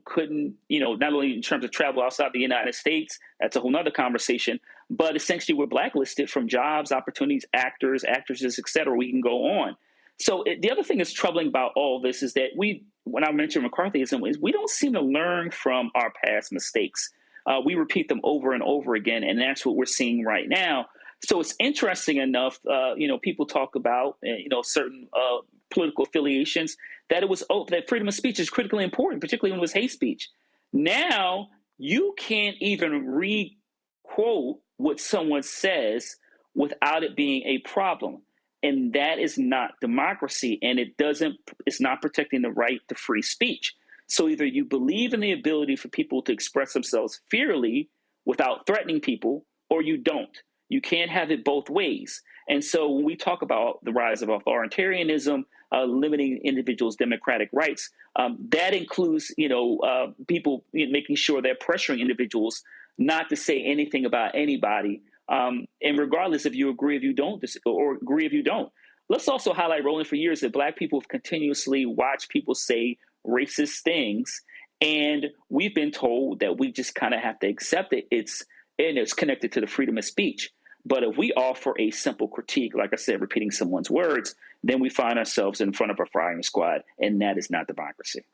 couldn't, not only in terms of travel outside the United States, that's a whole nother conversation, but essentially we're blacklisted from jobs, opportunities, actors, actresses, et cetera. We can go on. So the other thing that's troubling about all this is that we when I mention McCarthyism is we don't seem to learn from our past mistakes. We repeat them over and over again, and that's what we're seeing right now. So it's interesting enough, people talk about, certain political affiliations, that that freedom of speech is critically important, particularly when it was hate speech. Now you can't even re-quote what someone says without it being a problem. And that is not democracy, and it's not protecting the right to free speech. So either you believe in the ability for people to express themselves fairly without threatening people, or you don't. You can't have it both ways. And so when we talk about the rise of authoritarianism, limiting individuals' democratic rights, that includes, people making sure they're pressuring individuals not to say anything about anybody. And regardless if you agree, if you don't, or agree if you don't. Let's also highlight, Roland, for years that Black people have continuously watched people say racist things, and we've been told that we just kind of have to accept it. It's connected to the freedom of speech. But if we offer a simple critique, like I said, repeating someone's words, then we find ourselves in front of a firing squad, and that is not democracy.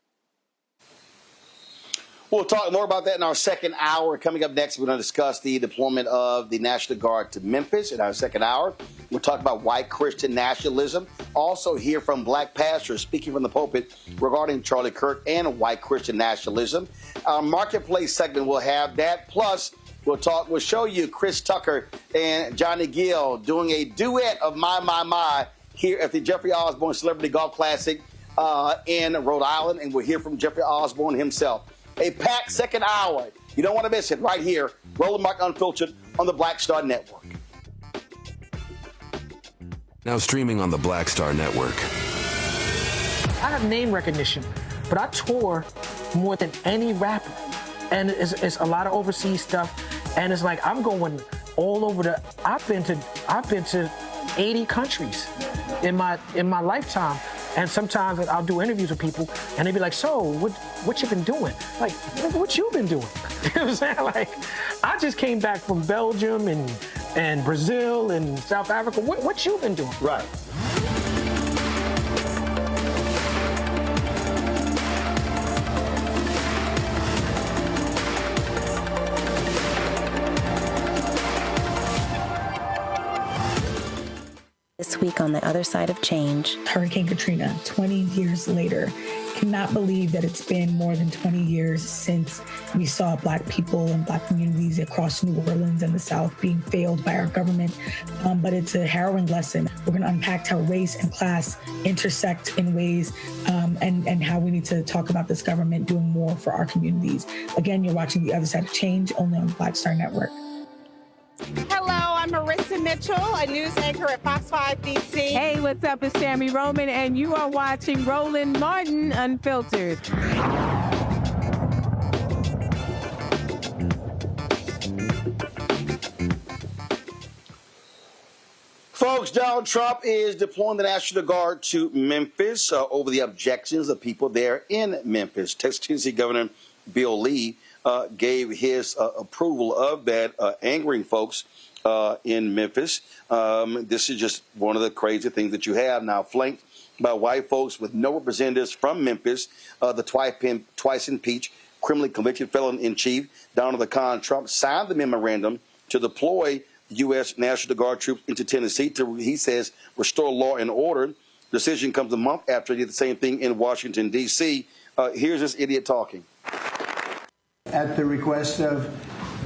We'll talk more about that in our second hour. Coming up next, we're going to discuss the deployment of the National Guard to Memphis in our second hour. We'll talk about white Christian nationalism. Also hear from Black pastors speaking from the pulpit regarding Charlie Kirk and white Christian nationalism. Our marketplace segment will have that. Plus, we'll show you Chris Tucker and Johnny Gill doing a duet of My here at the Jeffrey Osborne Celebrity Golf Classic in Rhode Island. And we'll hear from Jeffrey Osborne himself. A packed second hour. You don't want to miss it right here. Roland Martin Unfiltered on the Black Star Network. Now streaming on the Black Star Network. I have name recognition, but I tour more than any rapper. And it's a lot of overseas stuff. And it's like I'm going all over I've been to 80 countries in my lifetime. And sometimes I'll do interviews with people, and they be like, "So, what you been doing?" Like, what you been doing? You know what I'm saying? Like, I just came back from Belgium and Brazil and South Africa. What you been doing? Right. This week on the other side of change. Hurricane Katrina, 20 years later. Cannot believe that it's been more than 20 years since we saw Black people and Black communities across New Orleans and the South being failed by our government. But it's a harrowing lesson. We're going to unpack how race and class intersect in ways and how we need to talk about this government doing more for our communities. Again, you're watching The Other Side of Change, only on the Black Star Network. Hello, I'm Marissa Mitchell, a news anchor at Fox 5 DC. Hey, what's up? It's Sammy Roman, and you are watching Roland Martin Unfiltered. Folks, Donald Trump is deploying the National Guard to Memphis over the objections of people there in Memphis. Texas Tennessee Governor Bill Lee gave his approval of that, angering folks in Memphis. This is just one of the crazy things that you have now, flanked by white folks with no representatives from Memphis. The twice impeached, criminally convicted felon-in-chief, Donald Khan Trump, signed the memorandum to deploy U.S. National Guard troops into Tennessee to, he says, restore law and order. The decision comes a month after he did the same thing in Washington, D.C. Here's this idiot talking. At the request of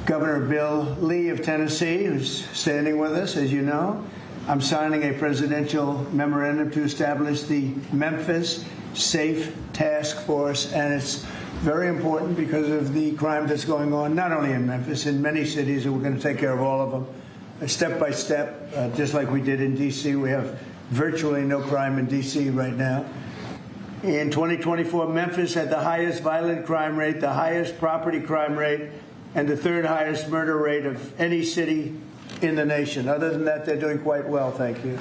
Governor Bill Lee of Tennessee, who's standing with us, as you know, I'm signing a presidential memorandum to establish the Memphis Safe Task Force, and it's very important because of the crime that's going on, not only in Memphis, in many cities, and we're going to take care of all of them, step by step, just like we did in D.C. We have virtually no crime in D.C. right now. In 2024, Memphis had the highest violent crime rate, the highest property crime rate, and the third highest murder rate of any city in the nation. Other than that, they're doing quite well, thank you.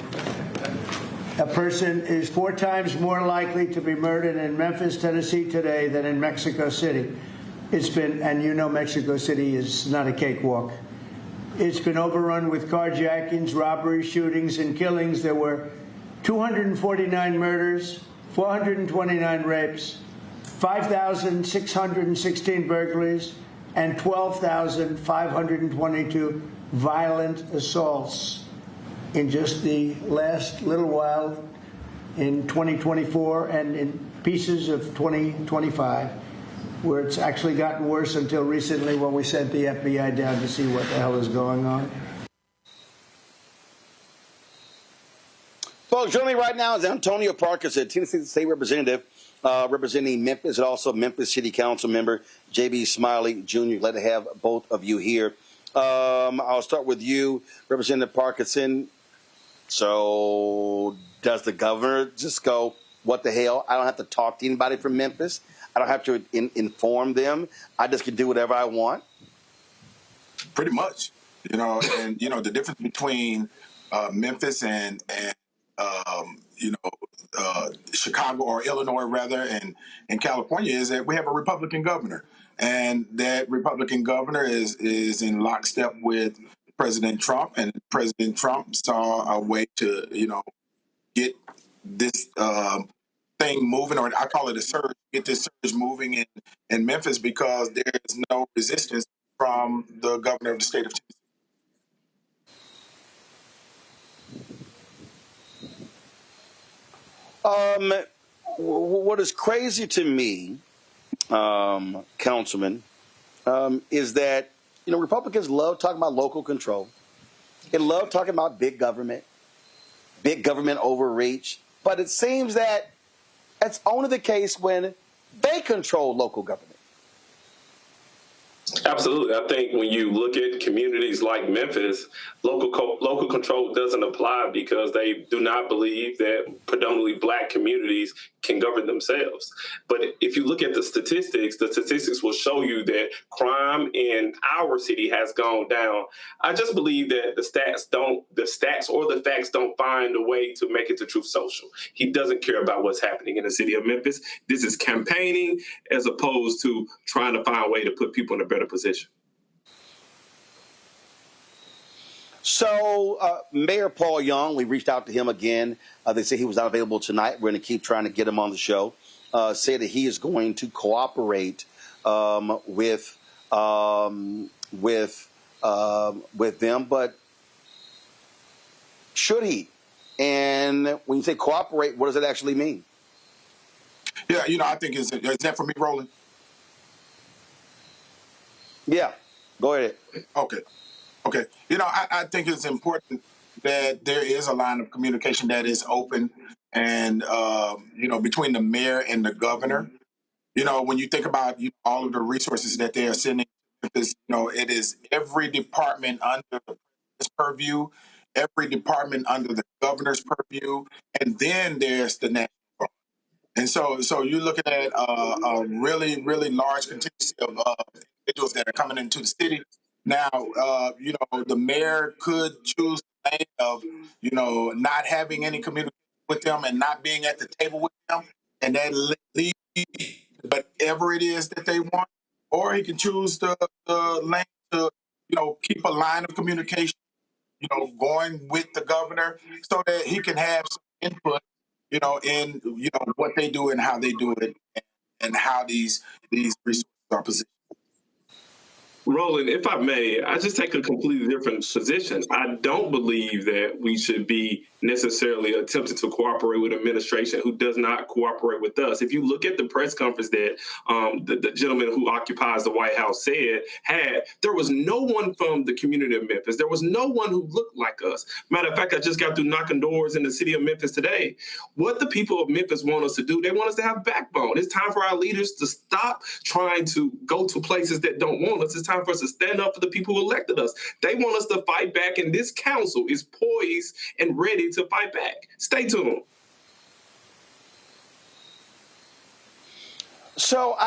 A person is 4 times more likely to be murdered in Memphis, Tennessee today than in Mexico City. It's been, and you know Mexico City is not a cakewalk. It's been overrun with carjackings, robberies, shootings, and killings. There were 249 murders, 429 rapes, 5,616 burglaries, and 12,522 violent assaults in just the last little while in 2024 and in pieces of 2025, where it's actually gotten worse until recently when we sent the FBI down to see what the hell is going on. Folks, joining me right now is Antonio Parkinson, Tennessee State Representative, representing Memphis, and also Memphis City Council member J.B. Smiley Jr. Glad to have both of you here. I'll start with you, Representative Parkinson. So does the governor just go, what the hell? I don't have to talk to anybody from Memphis. I don't have to inform them. I just can do whatever I want. Pretty much, and the difference between Memphis and Chicago or Illinois rather, and California is that we have a Republican governor, and that Republican governor is in lockstep with President Trump, and President Trump saw a way to get this thing moving, or I call it a surge, get this surge moving in Memphis, because there's no resistance from the governor of the state of Tennessee. What is crazy to me, Councilman, is that Republicans love talking about local control. They love talking about big government overreach. But it seems that that's only the case when they control local government. Absolutely. I think when you look at communities like Memphis, local control doesn't apply because they do not believe that predominantly black communities can govern themselves. But if you look at the statistics will show you that crime in our city has gone down. I just believe that the stats or the facts don't find a way to make it to Truth Social. He doesn't care about what's happening in the city of Memphis. This is campaigning as opposed to trying to find a way to put people in a better position. So Mayor Paul Young, we reached out to him again. They say he was not available tonight. We're going to keep trying to get him on the show. Say that he is going to cooperate with them, but should he? And when you say cooperate, what does it actually mean? Yeah, I think is that for me, Roland? Yeah, go ahead. Okay. I think it's important that there is a line of communication that is open and, between the mayor and the governor. When you think about all of the resources that they are sending, it is every department under the president's purview, every department under the governor's purview, and then there's the national guard. And so you're looking at a really, really large contingency of individuals that are coming into the city. Now, the mayor could choose the lane of, not having any communication with them and not being at the table with them, and that leads whatever it is that they want. Or he can choose the lane to, keep a line of communication, going with the governor so that he can have some input, in, what they do and how they do it and how these resources are positioned. Roland, if I may, I just take a completely different position. I don't believe that we should be necessarily attempting to cooperate with an administration who does not cooperate with us. If you look at the press conference that the gentleman who occupies the White House had, there was no one from the community of Memphis. There was no one who looked like us. Matter of fact, I just got through knocking doors in the city of Memphis today. What the people of Memphis want us to do, they want us to have backbone. It's time for our leaders to stop trying to go to places that don't want us. It's time for us to stand up for the people who elected us. They want us to fight back, and this council is poised and ready to fight back. Stay tuned. So,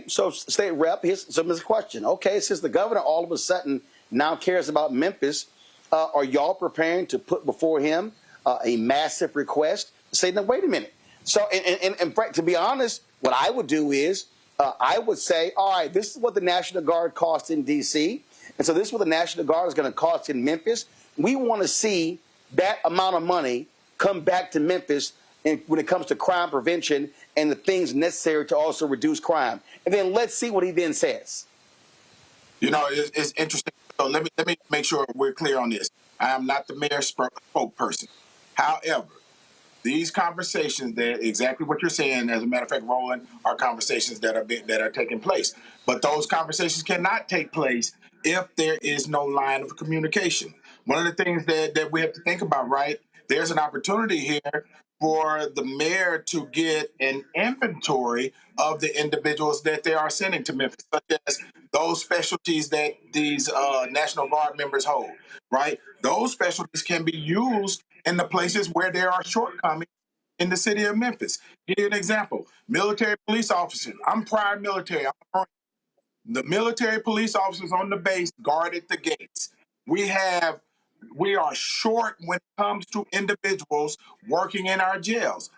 so state rep, here's the question. Okay, since the governor all of a sudden now cares about Memphis, are y'all preparing to put before him a massive request? Say, no, wait a minute. So, and to be honest, what I would do is I would say, all right, this is what the National Guard costs in D.C., and so this is what the National Guard is going to cost in Memphis. We want to see that amount of money come back to Memphis when it comes to crime prevention and the things necessary to also reduce crime. And then let's see what he then says. You know, it's interesting. So let me make sure we're clear on this. I am not the mayor's spokesperson. However, these conversations, that exactly what you're saying, as a matter of fact, Roland, are conversations that are taking place. But those conversations cannot take place if there is no line of communication. One of the things that we have to think about, right? There's an opportunity here for the mayor to get an inventory of the individuals that they are sending to Memphis, such as those specialties that these National Guard members hold, right? Those specialties can be used in the places where there are shortcomings in the city of Memphis. Give you an example. Military police officers. I'm prior military. The military police officers on the base guarded the gates. We are short when it comes to individuals working in our jails.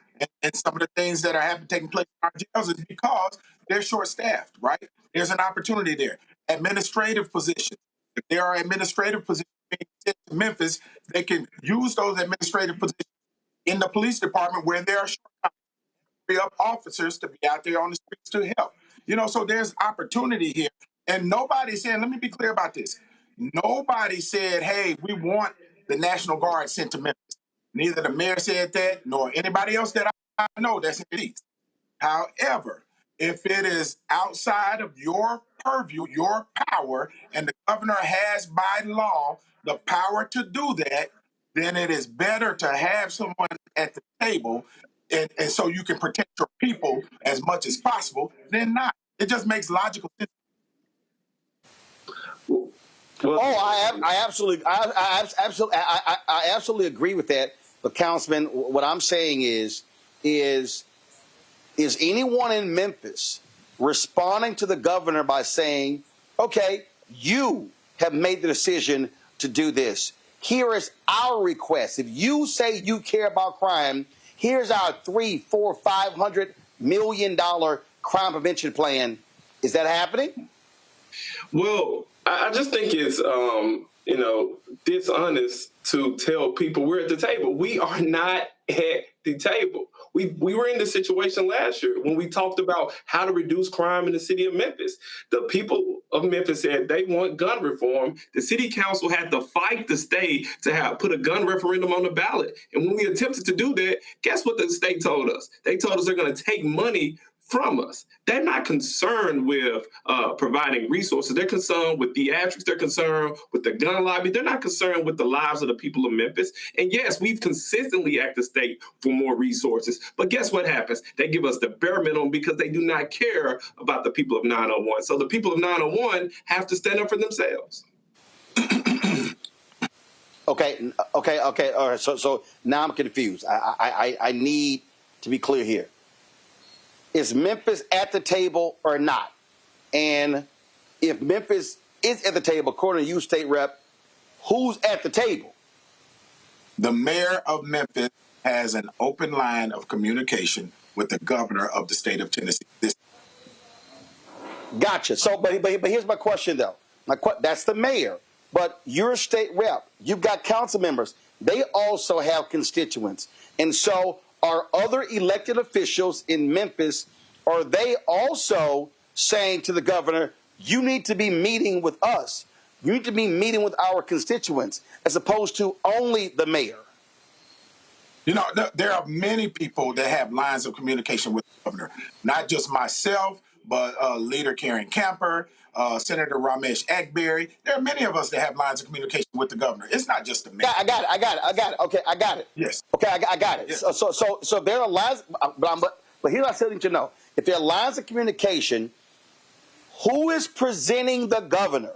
And some of the things that are taking place in our jails is because they're short-staffed, right? There's an opportunity there. Administrative positions. If there are administrative positions being sent to Memphis, they can use those administrative positions in the police department where there are shortcomings. Free up officers to be out there on the streets to help. You know, so there's opportunity here. And nobody said, let me be clear about this. Nobody said, hey, we want the National Guard sent to Memphis. Neither the mayor said that, nor anybody else that I know that's in the East. However, if it is outside of your purview, your power, and the governor has by law the power to do that, then it is better to have someone at the table and so you can protect your people as much as possible than not. It just makes logical sense. Well, I absolutely agree with that. But Councilman, what I'm saying is anyone in Memphis responding to the governor by saying, okay, you have made the decision to do this. Here is our request. If you say you care about crime, here's our $300, $400, $500 million crime prevention plan. Is that happening? Well, I just think it's, dishonest to tell people we're at the table. We are not at the table. We were in this situation last year when we talked about how to reduce crime in the city of Memphis. The people of Memphis said they want gun reform. The city council had to fight the state to put a gun referendum on the ballot. And when we attempted to do that, guess what the state told us? They told us they're going to take money from us. They're not concerned with providing resources. They're concerned with theatrics. They're concerned with the gun lobby. They're not concerned with the lives of the people of Memphis. And yes, we've consistently asked the state for more resources. But guess what happens? They give us the bare minimum because they do not care about the people of 901. So the people of 901 have to stand up for themselves. Okay. All right. So now I'm confused. I need to be clear here. Is Memphis at the table or not? And if Memphis is at the table, according to you, State Rep, who's at the table? The mayor of Memphis has an open line of communication with the governor of the state of Tennessee. Gotcha. So, but here's my question, though. That's the mayor. But you're a state rep. You've got council members. They also have constituents. And so are other elected officials in Memphis, are they also saying to the governor, you need to be meeting with us. You need to be meeting with our constituents, as opposed to only the mayor? You know, there are many people that have lines of communication with the governor, not just myself, but Leader Karen Camper, Senator Ramesh Akbari. There are many of us that have lines of communication with the governor. It's not just the mayor. I got it. Okay, I got it. Yes. Okay, I got it. Yes. So there are lines, but here's what I still need to know. If there are lines of communication, who is presenting the governor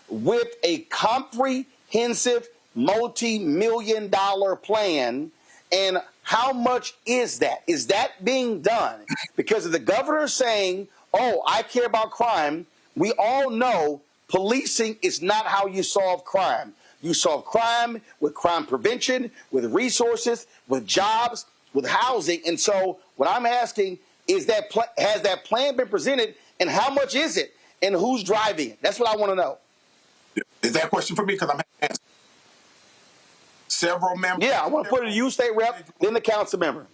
with a comprehensive multi-million-dollar plan, and how much is that? Is that being done? Because if the governor is saying, oh, I care about crime, we all know policing is not how you solve crime. You solve crime with crime prevention, with resources, with jobs, with housing. And so what I'm asking is has that plan been presented, and how much is it, and who's driving it? That's what I want to know. Is that a question for me? Because I'm answering. several members. Yeah, I want to put it to you, state rep, then the council member.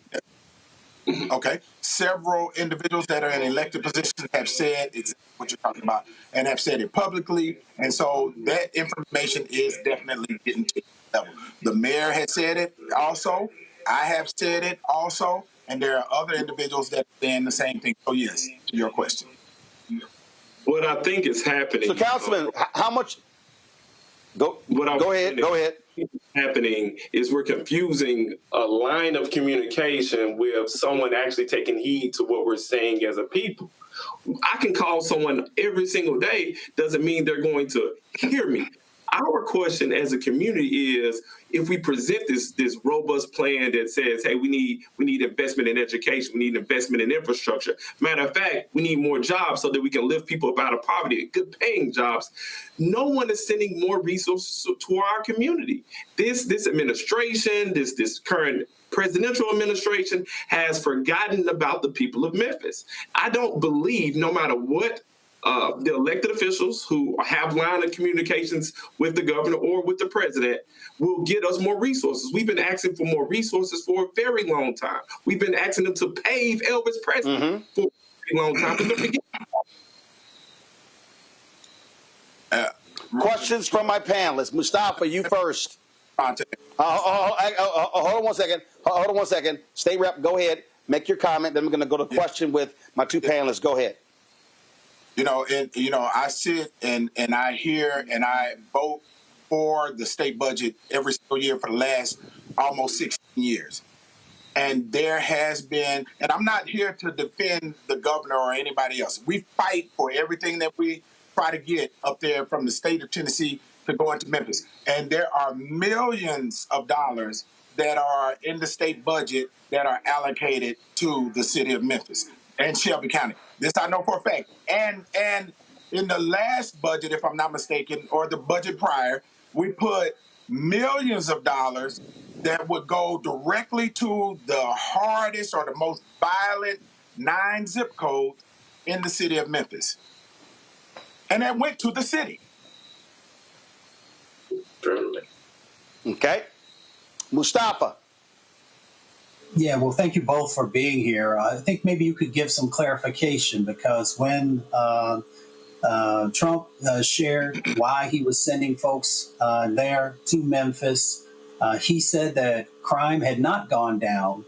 Okay. Several individuals that are in elected positions have said exactly what you're talking about and have said it publicly. And so that information is definitely getting to the level. The mayor has said it also. I have said it also. And there are other individuals that are saying the same thing. So, yes, to your question. What I think is happening. So, Councilman, how much? Go ahead. Happening is we're confusing a line of communication with someone actually taking heed to what we're saying as a people. I can call someone every single day, doesn't mean they're going to hear me. Our question as a community is, if we present this robust plan that says, hey, we need investment in education, we need investment in infrastructure. Matter of fact, we need more jobs so that we can lift people up out of poverty, good paying jobs. No one is sending more resources to our community. This administration, this current presidential administration has forgotten about the people of Memphis. I don't believe, no matter what the elected officials who have line of communications with the governor or with the president will get us more resources. We've been asking for more resources for a very long time. We've been asking them to pave Elvis Presley for a very long time. Questions from my panelists. Mustafa, you first. Hold on one second. State rep, go ahead. Make your comment. Then we're going to go to question with my two panelists. Go ahead. I sit and I hear and I vote for the state budget every single year for the last almost 16 years. And there has been, and I'm not here to defend the governor or anybody else. We fight for everything that we try to get up there from the state of Tennessee to go into Memphis. And there are millions of dollars that are in the state budget that are allocated to the city of Memphis and Shelby County. This I know for a fact. And in the last budget, if I'm not mistaken, or the budget prior, we put millions of dollars that would go directly to the hardest or the most violent 9 zip codes in the city of Memphis. And that went to the city. Okay. Mustafa. Yeah, well, thank you both for being here. I think maybe you could give some clarification, because when Trump shared why he was sending folks there to Memphis, he said that crime had not gone down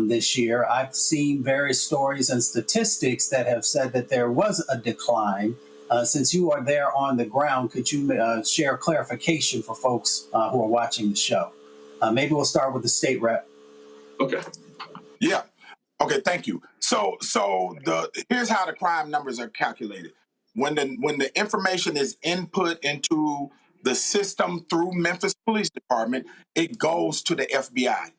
this year. I've seen various stories and statistics that have said that there was a decline. Since you are there on the ground, could you share clarification for folks who are watching the show? Maybe we'll start with the state rep. Okay. Yeah. Okay. Thank you. So here's how the crime numbers are calculated. When the information is input into the system through Memphis Police Department, it goes to the FBI.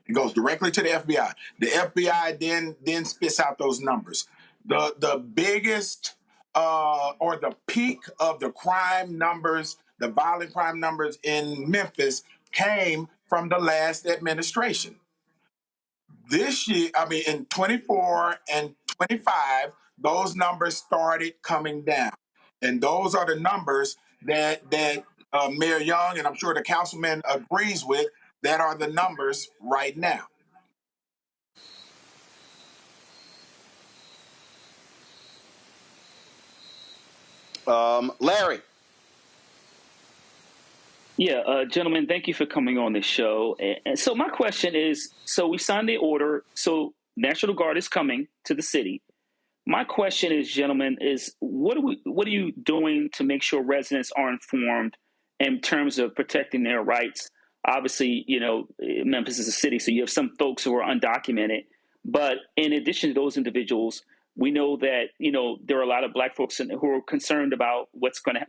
It goes directly to the FBI. The FBI then spits out those numbers. The biggest or the peak of the crime numbers, the violent crime numbers in Memphis, came from the last administration. This year, in 24 and 25, those numbers started coming down. And those are the numbers that Mayor Young, and I'm sure the councilman agrees with, that are the numbers right now. Larry. Yeah, gentlemen, thank you for coming on this show. And so my question is, so we signed the order, so National Guard is coming to the city. My question is, gentlemen, is what are you doing to make sure residents are informed in terms of protecting their rights? Obviously, Memphis is a city, so you have some folks who are undocumented. But in addition to those individuals, we know that, there are a lot of Black folks who are concerned about what's coming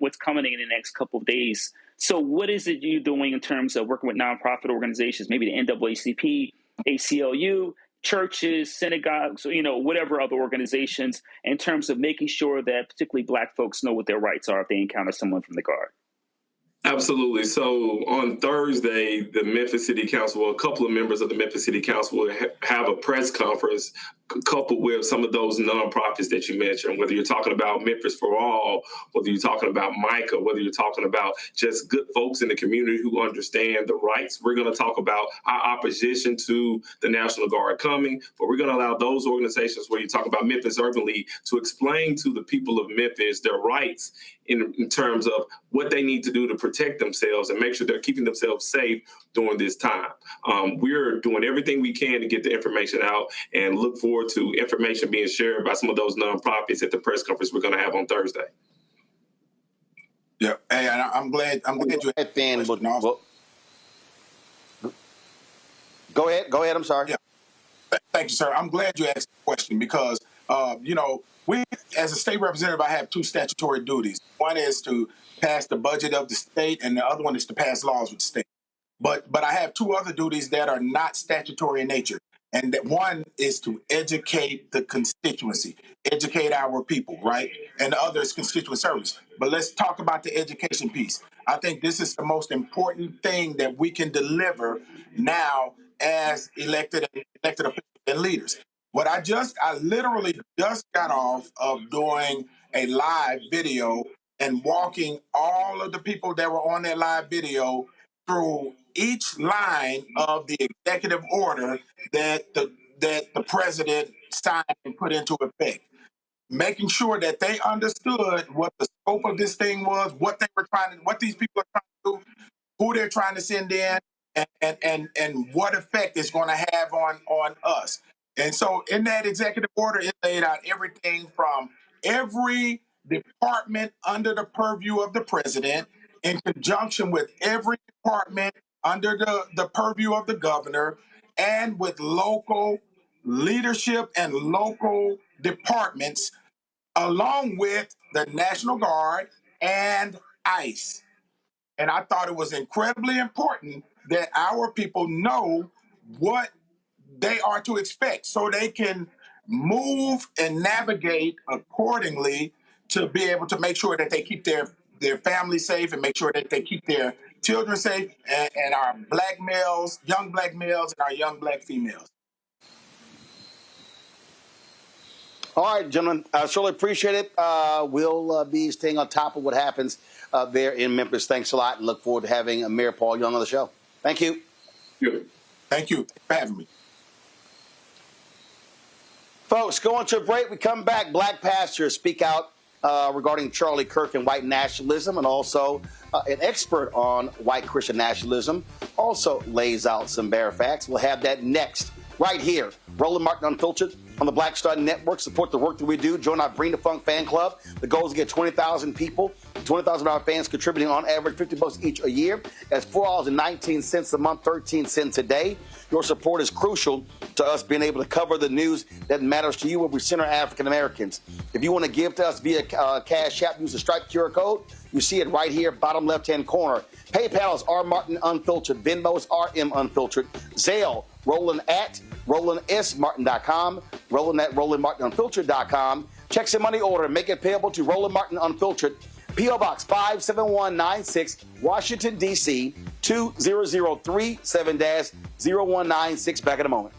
in the next couple of days. So what is it you're doing in terms of working with nonprofit organizations, maybe the NAACP, ACLU, churches, synagogues, whatever other organizations, in terms of making sure that particularly Black folks know what their rights are if they encounter someone from the Guard? Absolutely. So on Thursday, the Memphis City Council, well, a couple of members of the Memphis City Council will have a press conference coupled with some of those nonprofits that you mentioned, whether you're talking about Memphis for All, whether you're talking about Micah, whether you're talking about just good folks in the community who understand the rights. We're going to talk about our opposition to the National Guard coming, but we're going to allow those organizations where you talk about Memphis Urban League to explain to the people of Memphis their rights in terms of what they need to do to protect themselves and make sure they're keeping themselves safe during this time. We're doing everything we can to get the information out and look forward to information being shared by some of those nonprofits at the press conference we're going to have on Thursday. Yeah, hey, I'm glad you had Ben. Go ahead. I'm sorry. Yeah. Thank you, sir. I'm glad you asked the question because, we, as a state representative, I have two statutory duties. One is to pass the budget of the state, and the other one is to pass laws with the state. But I have two other duties that are not statutory in nature. And that one is to educate the constituency, educate our people, right? And the other is constituent service. But let's talk about the education piece. I think this is the most important thing that we can deliver now as elected officials and leaders. I literally just got off of doing a live video and walking all of the people that were on that live video through each line of the executive order that the president signed and put into effect, making sure that they understood what the scope of this thing was, what these people are trying to do, who they're trying to send in, and what effect it's going to have on us. And so in that executive order, it laid out everything from every department under the purview of the president in conjunction with every department under the purview of the governor and with local leadership and local departments, along with the National Guard and ICE. And I thought it was incredibly important that our people know what they are to expect so they can move and navigate accordingly to be able to make sure that they keep their families safe and make sure that they keep their children safe and our black males, young black males, and our young black females. All right, gentlemen, I surely appreciate it. We'll be staying on top of what happens there in Memphis. Thanks a lot, and look forward to having Mayor Paul Young on the show. Thank you. Thank you for having me. Folks, going to a break. We come back. Black pastors speak out regarding Charlie Kirk and white nationalism, and also an expert on white Christian nationalism also lays out some bare facts. We'll have that next, right here. Roland Martin Unfiltered on the Black Star Network. Support the work that we do. Join our Bring the Funk fan club. The goal is to get 20,000 people, 20,000 of our fans contributing on average $50 each a year. That's $4.19 a month, 13 cents a day. Your support is crucial to us being able to cover the news that matters to you when we center African Americans. If you want to give to us via Cash App, use the Stripe QR code. You see it right here, bottom left-hand corner. PayPal is R Martin Unfiltered. Venmo is RM Unfiltered. Zelle, Roland at RolandSMartin.com. Roland at RolandMartinUnfiltered.com. Check some money order. Make it payable to Roland Martin Unfiltered. P.O. Box 57196, Washington, D.C. 20037-0196. Back in a moment.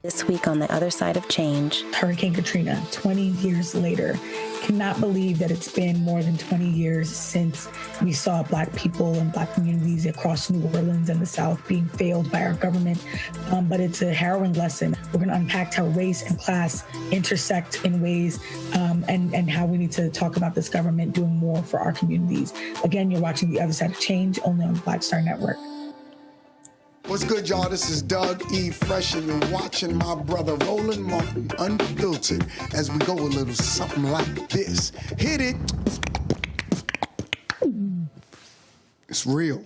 This week on the other side of change. Hurricane Katrina, 20 years later. Cannot believe that it's been more than 20 years since we saw Black people and Black communities across New Orleans and the South being failed by our government. But it's a harrowing lesson. We're going to unpack how race and class intersect in ways and how we need to talk about this government doing more for our communities. Again, you're watching The Other Side of Change only on the Black Star Network. What's good, y'all? This is Doug E. Fresh, and you're watching my brother Roland Martin Unfiltered as we go a little something like this. Hit it. It's real.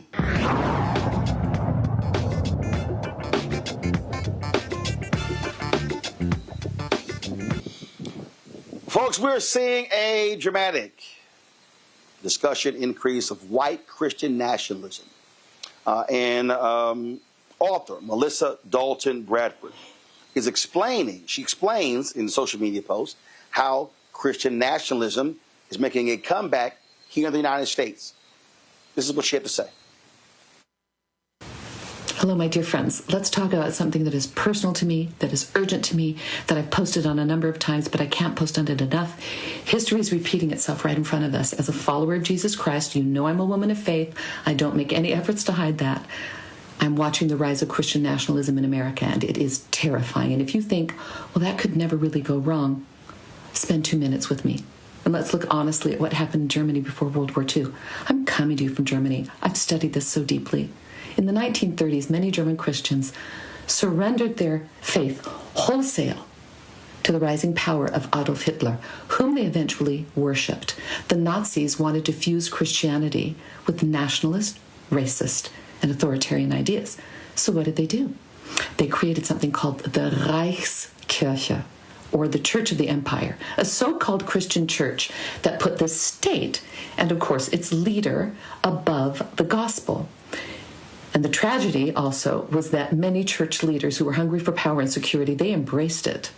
Folks, we're seeing a dramatic discussion increase of white Christian nationalism. And author Melissa Dalton Bradford is explaining, she explains in social media posts how Christian nationalism is making a comeback here in the United States. This is what she had to say. Hello, my dear friends. Let's talk about something that is personal to me, that is urgent to me, that I've posted on a number of times, but I can't post on it enough. History is repeating itself right in front of us. As a follower of Jesus Christ, you know I'm a woman of faith. I don't make any efforts to hide that. I'm watching the rise of Christian nationalism in America, and it is terrifying. And if you think, well, that could never really go wrong, spend 2 minutes with me. And let's look honestly at what happened in Germany before World War II. I'm coming to you from Germany. I've studied this so deeply. In the 1930s, many German Christians surrendered their faith wholesale to the rising power of Adolf Hitler, whom they eventually worshipped. The Nazis wanted to fuse Christianity with nationalist, racist, and authoritarian ideas. So what did they do? They created something called the Reichskirche, or the Church of the Empire, a so-called Christian church that put the state, and of course its leader, above the gospel. And the tragedy also was that many church leaders who were hungry for power and security, they embraced it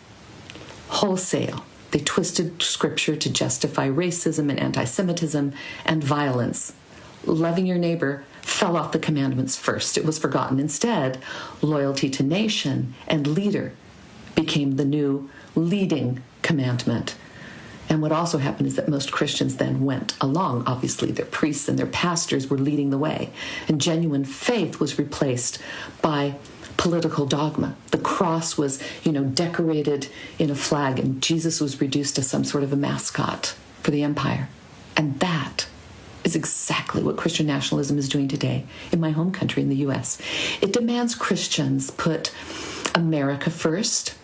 wholesale. They twisted scripture to justify racism and anti-Semitism and violence. Loving your neighbor fell off the commandments first. It was forgotten. Instead, loyalty to nation and leader became the new leading commandment. And what also happened is that most Christians then went along. Obviously, their priests and their pastors were leading the way. And genuine faith was replaced by political dogma. The cross was, decorated in a flag, and Jesus was reduced to some sort of a mascot for the empire. And that is exactly what Christian nationalism is doing today in my home country, in the U.S. It demands Christians put America first,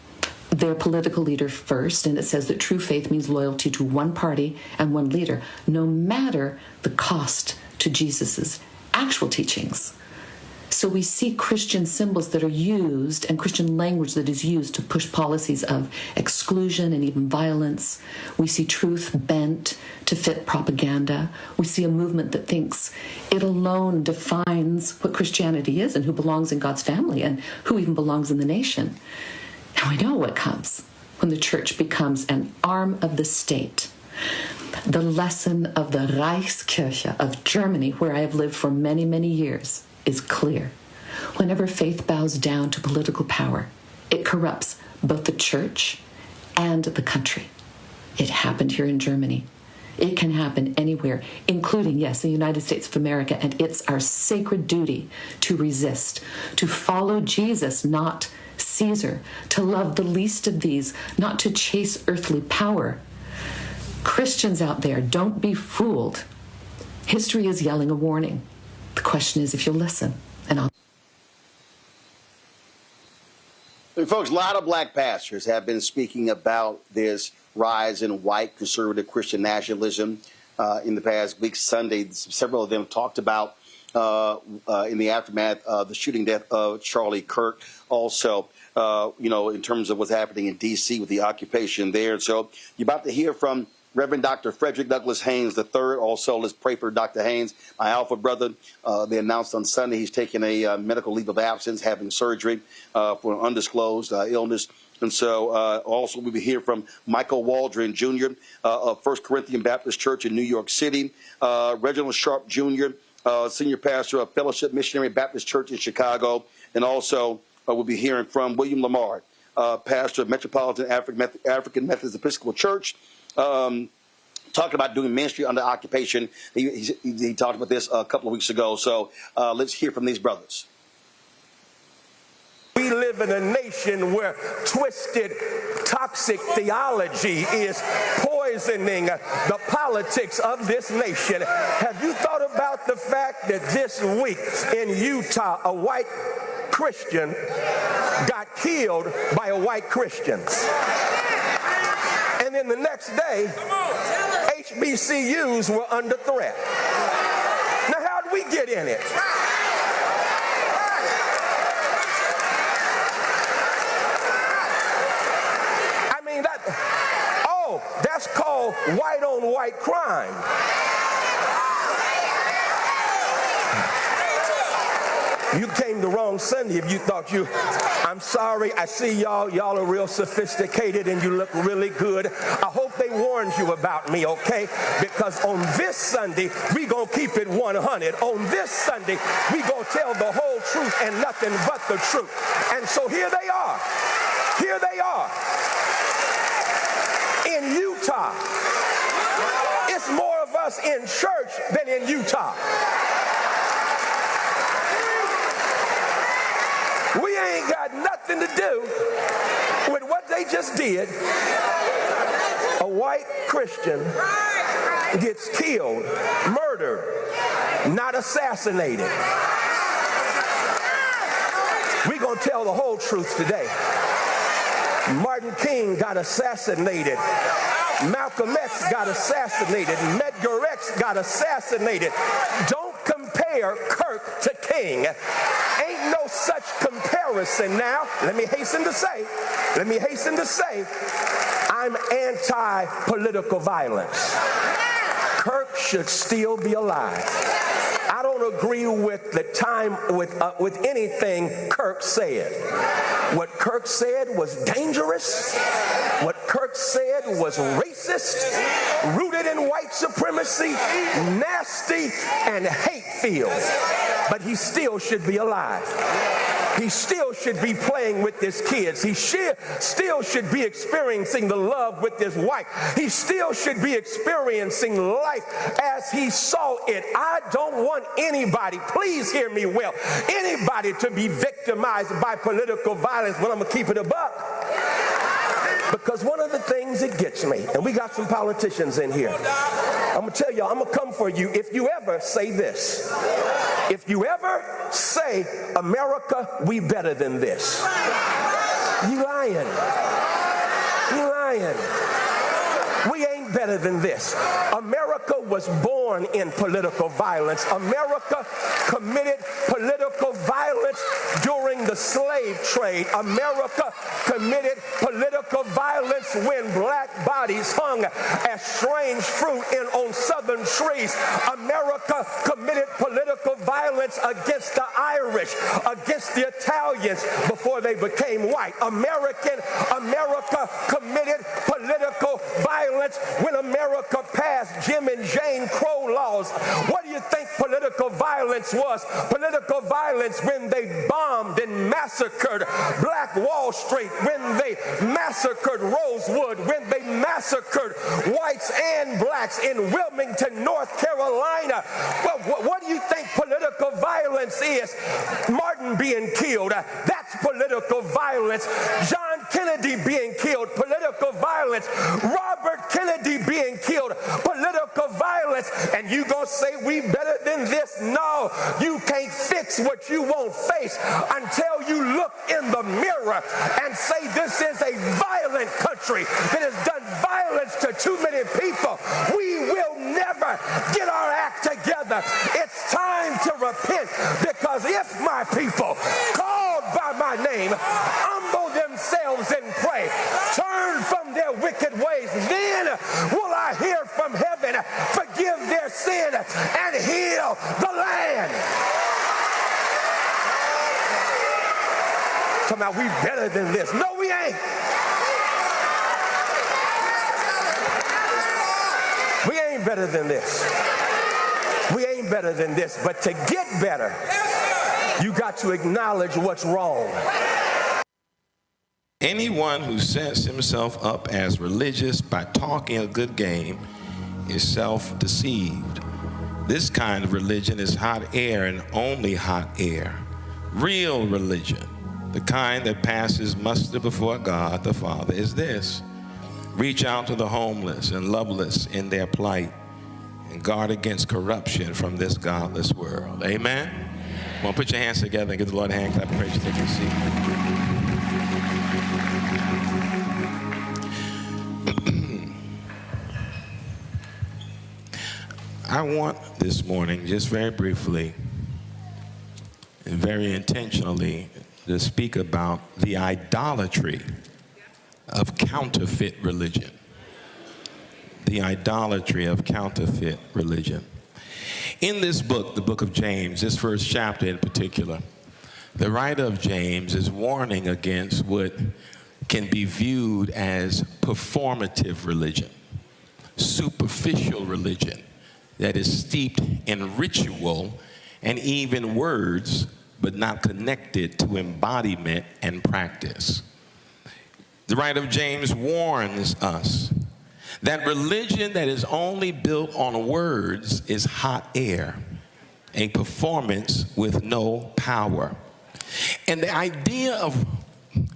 their political leader first, and it says that true faith means loyalty to one party and one leader, no matter the cost to Jesus's actual teachings. So we see Christian symbols that are used and Christian language that is used to push policies of exclusion and even violence. We see truth bent to fit propaganda. We see a movement that thinks it alone defines what Christianity is and who belongs in God's family and who even belongs in the nation. And we know what comes when the church becomes an arm of the state. The lesson of the Reichskirche of Germany, where I have lived for many, many years, is clear. Whenever faith bows down to political power, it corrupts both the church and the country. It happened here in Germany. It can happen anywhere, including, yes, the United States of America, and it's our sacred duty to resist, to follow Jesus, not Caesar, to love the least of these, not to chase earthly power. Christians out there, don't be fooled. History is yelling a warning. The question is if you'll listen. And folks, a lot of black pastors have been speaking about this rise in white conservative Christian nationalism in the past week. Sunday, several of them talked about in the aftermath of the shooting death of Charlie Kirk. Also, in terms of what's happening in D.C. with the occupation there. So you're about to hear from Reverend Dr. Frederick Douglass Haynes III. Also, let's pray for Dr. Haynes, my alpha brother. They announced on Sunday he's taking a medical leave of absence, having surgery for an undisclosed illness. And so also we'll be hearing from Michael Waldron Jr. Of First Corinthian Baptist Church in New York City, Reginald Sharp Jr., senior pastor of Fellowship Missionary Baptist Church in Chicago, and also we'll be hearing from William Lamar, pastor of Metropolitan African Methodist Episcopal Church, talking about doing ministry under occupation. He talked about this a couple of weeks ago. So let's hear from these brothers. We live in a nation where twisted, toxic theology is poisoning the politics of this nation. Have you thought about the fact that this week in Utah, a white Christian got killed by a white Christian? And then the next day, HBCUs were under threat. Now, how did we get in it? I mean, that's called white-on-white crime. You came the wrong Sunday if you thought I'm sorry, I see y'all are real sophisticated and you look really good. I hope they warned you about me, okay? Because on this Sunday, we gonna keep it 100. On this Sunday, we gonna tell the whole truth and nothing but the truth. And so here they are. Here they are. In Utah. It's more of us in church than in Utah. We ain't got nothing to do with what they just did. A white Christian gets killed, murdered, not assassinated. We're going to tell the whole truth today. Martin King got assassinated. Malcolm X got assassinated. Medgar X got assassinated. Don't compare Kirk to King. Ain't no such comparison now. Let me hasten to say, I'm anti-political violence. Kirk should still be alive. I don't agree with the time with anything Kirk said. What Kirk said was dangerous. What Kirk said was racist, rooted in white supremacy, nasty, and hate-filled. But he still should be alive. He still should be playing with his kids. He still should be experiencing the love with his wife. He still should be experiencing life as he saw it. I don't want anybody, please hear me well, anybody to be victimized by political violence when I'm going to keep it a buck. Because one of the things that gets me, and we got some politicians in here, I'm going to tell y'all, I'm going to come for you if you ever say this. If you ever say, America, we better than this. You lying. You lying. We ain't better than this. America was born in political violence. America committed political violence during the slave trade. America committed political violence when black bodies hung as strange fruit on southern trees. America committed political violence against the Irish, against the Italians before they became white. America committed political violence when America passed Jim and Jane Crow laws. What do you think political violence was? Political violence when they bombed and massacred Black Wall Street, when they massacred Rosewood, when they massacred whites and blacks in Wilmington, North Carolina. What do you think political violence is? Martin being killed, that's political violence. John Kennedy being killed, political violence. Robert Kennedy being killed, political violence. And you gonna say we better than this? No, you can't fix what you won't face until you look in the mirror and say this is a violent country that has done violence to too many people. We will never get our act together. It's time to repent, because if my people called by my name humble themselves and pray, turn from their wicked ways, then will I hear from heaven, forgive their sin, and heal the land. Talking about we better than this. No, we ain't. We ain't better than this. We ain't better than this. But to get better, you got to acknowledge what's wrong. Anyone who sets himself up as religious by talking a good game is self-deceived. This kind of religion is hot air and only hot air. Real religion, the kind that passes muster before God the Father, is this: reach out to the homeless and loveless in their plight and guard against corruption from this godless world. Amen? Well, put your hands together and give the Lord a hand clap. Praise you. Take your seat. I want this morning, just very briefly and very intentionally, to speak about the idolatry of counterfeit religion. The idolatry of counterfeit religion. In this book, the book of James, this first chapter in particular, the writer of James is warning against what can be viewed as performative religion. superficial religion that is steeped in ritual and even words, but not connected to embodiment and practice. The writer of James warns us that religion that is only built on words is hot air, a performance with no power. And the idea of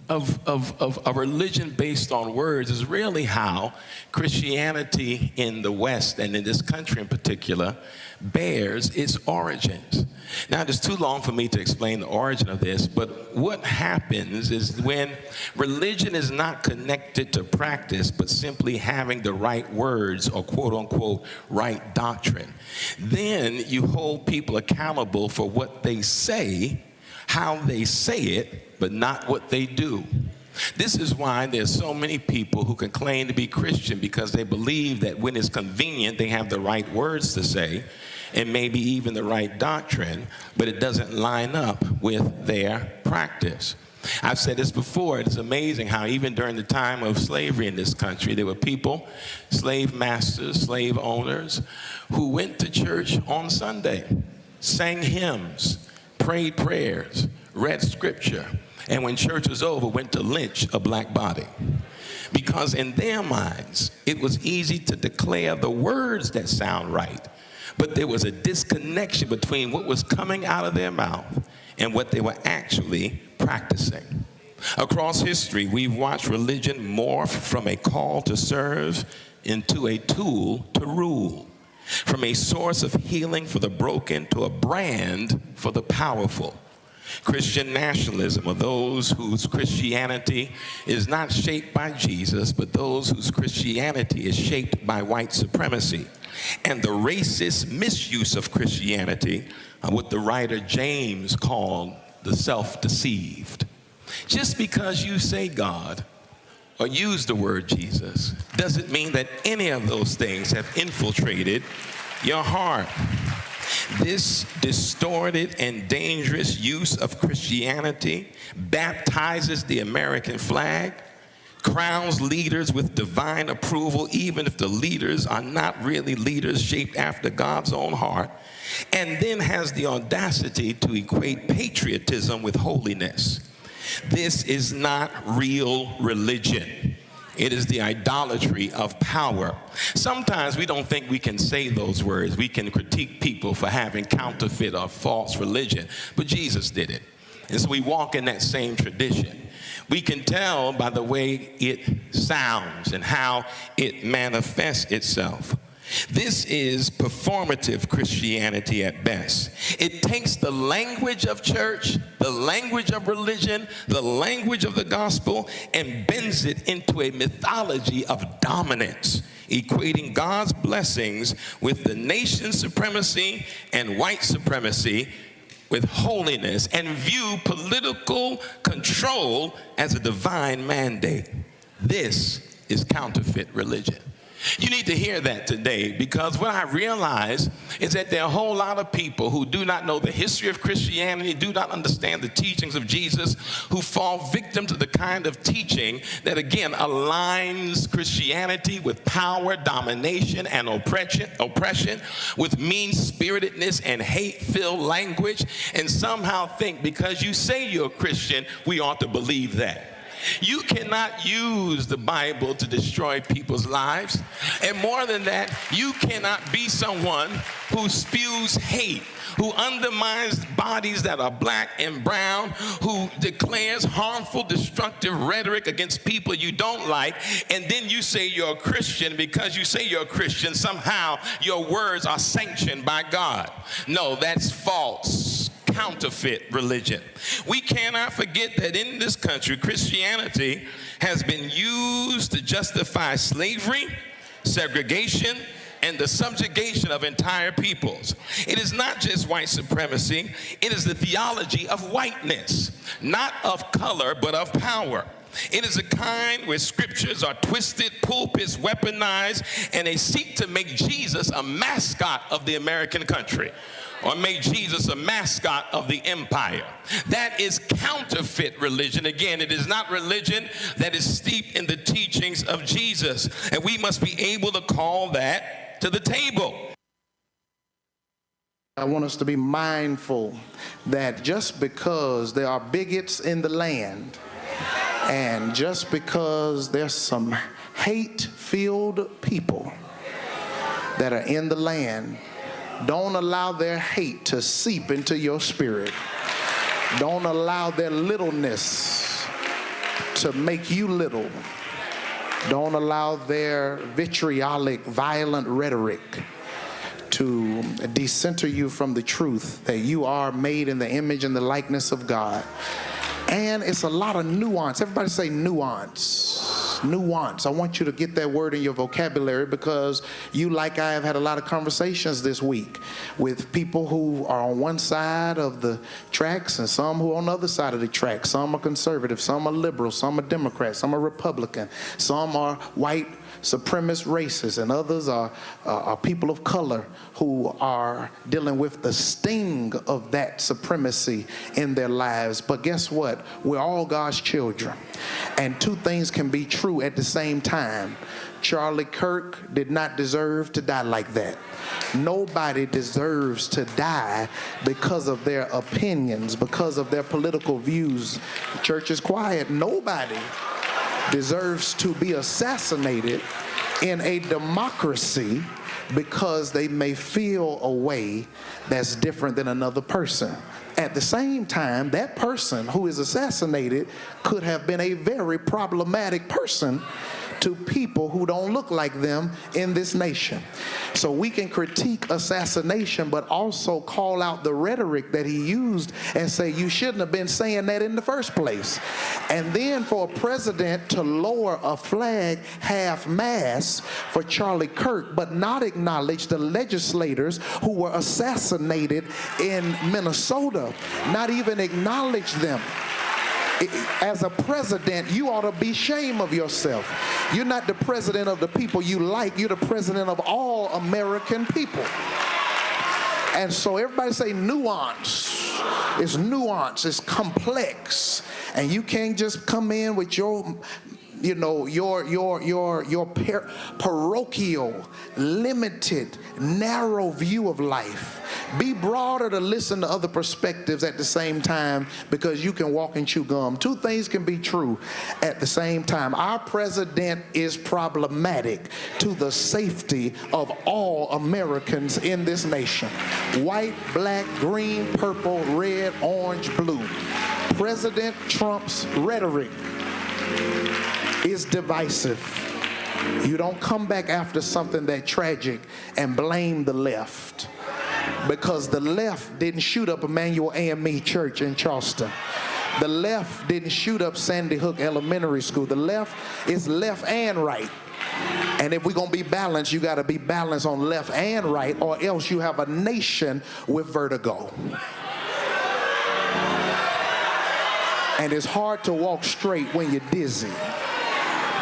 a religion based on words is really how Christianity in the West, and in this country in particular, bears its origins. Now, it's too long for me to explain the origin of this, but what happens is when religion is not connected to practice, but simply having the right words or quote-unquote right doctrine, then you hold people accountable for what they say, how they say it, but not what they do. This is why there's so many people who can claim to be Christian, because they believe that when it's convenient, they have the right words to say and maybe even the right doctrine, but it doesn't line up with their practice. I've said this before, it's amazing how even during the time of slavery in this country, there were people, slave masters, slave owners, who went to church on Sunday, sang hymns, prayed prayers, read scripture, and when church was over, went to lynch a black body. Because in their minds, it was easy to declare the words that sound right, but there was a disconnection between what was coming out of their mouth and what they were actually practicing. Across history, we've watched religion morph from a call to serve into a tool to rule, from a source of healing for the broken to a brand for the powerful. Christian nationalism, or those whose Christianity is not shaped by Jesus, but those whose Christianity is shaped by white supremacy, and the racist misuse of Christianity, what the writer James called the self-deceived. Just because you say God or use the word Jesus doesn't mean that any of those things have infiltrated your heart. This distorted and dangerous use of Christianity baptizes the American flag, crowns leaders with divine approval, even if the leaders are not really leaders shaped after God's own heart, and then has the audacity to equate patriotism with holiness. This is not real religion. It is the idolatry of power. Sometimes we don't think we can say those words. We can critique people for having counterfeit or false religion, but Jesus did it. And so we walk in that same tradition. We can tell by the way it sounds and how it manifests itself. This is performative Christianity at best. It takes the language of church, the language of religion, the language of the gospel, and bends it into a mythology of dominance, equating God's blessings with the nation's supremacy and white supremacy with holiness, and view political control as a divine mandate. This is counterfeit religion. You need to hear that today, because what I realize is that there are a whole lot of people who do not know the history of Christianity, do not understand the teachings of Jesus, who fall victim to the kind of teaching that, again, aligns Christianity with power, domination, and oppression, with mean-spiritedness and hate-filled language, and somehow think because you say you're a Christian, we ought to believe that. You cannot use the Bible to destroy people's lives. And more than that, you cannot be someone who spews hate, who undermines bodies that are black and brown, who declares harmful, destructive rhetoric against people you don't like, and then you say you're a Christian. Because you say you're a Christian, somehow your words are sanctioned by God. No, that's false. Counterfeit religion. We cannot forget that in this country, Christianity has been used to justify slavery, segregation, and the subjugation of entire peoples. It is not just white supremacy, it is the theology of whiteness, not of color, but of power. It is a kind where scriptures are twisted, pulpits weaponized, and they seek to make Jesus a mascot of the American country, or make Jesus a mascot of the empire. That is counterfeit religion. Again, it is not religion that is steeped in the teachings of Jesus, and we must be able to call that to the table. I want us to be mindful that just because there are bigots in the land, and just because there's some hate-filled people that are in the land, don't allow their hate to seep into your spirit. Don't allow their littleness to make you little. Don't allow their vitriolic, violent rhetoric to decenter you from the truth that you are made in the image and the likeness of God. And it's a lot of nuance. Everybody say nuance. Nuance. I want you to get that word in your vocabulary, because you, like I, have had a lot of conversations this week with people who are on one side of the tracks and some who are on the other side of the track. Some are conservative, some are liberal, some are Democrat, some are Republican, some are white supremacist racists, and others are people of color who are dealing with the sting of that supremacy in their lives. But guess what? We're all God's children, and two things can be true at the same time. Charlie Kirk did not deserve to die like that. Nobody deserves to die because of their opinions, because of their political views. The church is quiet. Nobody deserves to be assassinated in a democracy because they may feel a way that's different than another person. At the same time, that person who is assassinated could have been a very problematic person to people who don't look like them in this nation. So we can critique assassination, but also call out the rhetoric that he used and say, you shouldn't have been saying that in the first place. And then for a president to lower a flag half-mast for Charlie Kirk, but not acknowledge the legislators who were assassinated in Minnesota, not even acknowledge them. As a president, you ought to be ashamed of yourself. You're not the president of the people you like. You're the president of all American people. And so everybody say nuance. It's nuance. It's complex. And you can't just come in with your parochial, limited, narrow view of life. Be broader to listen to other perspectives at the same time, because you can walk and chew gum. Two things can be true at the same time. Our president is problematic to the safety of all Americans in this nation. White, black, green, purple, red, orange, blue. President Trump's rhetoric is divisive. You don't come back after something that tragic and blame the left, because the left didn't shoot up Emmanuel AME Church in Charleston. The left didn't shoot up Sandy Hook Elementary School. The left is left and right. And if we're going to be balanced, you got to be balanced on left and right, or else you have a nation with vertigo. And it's hard to walk straight when you're dizzy.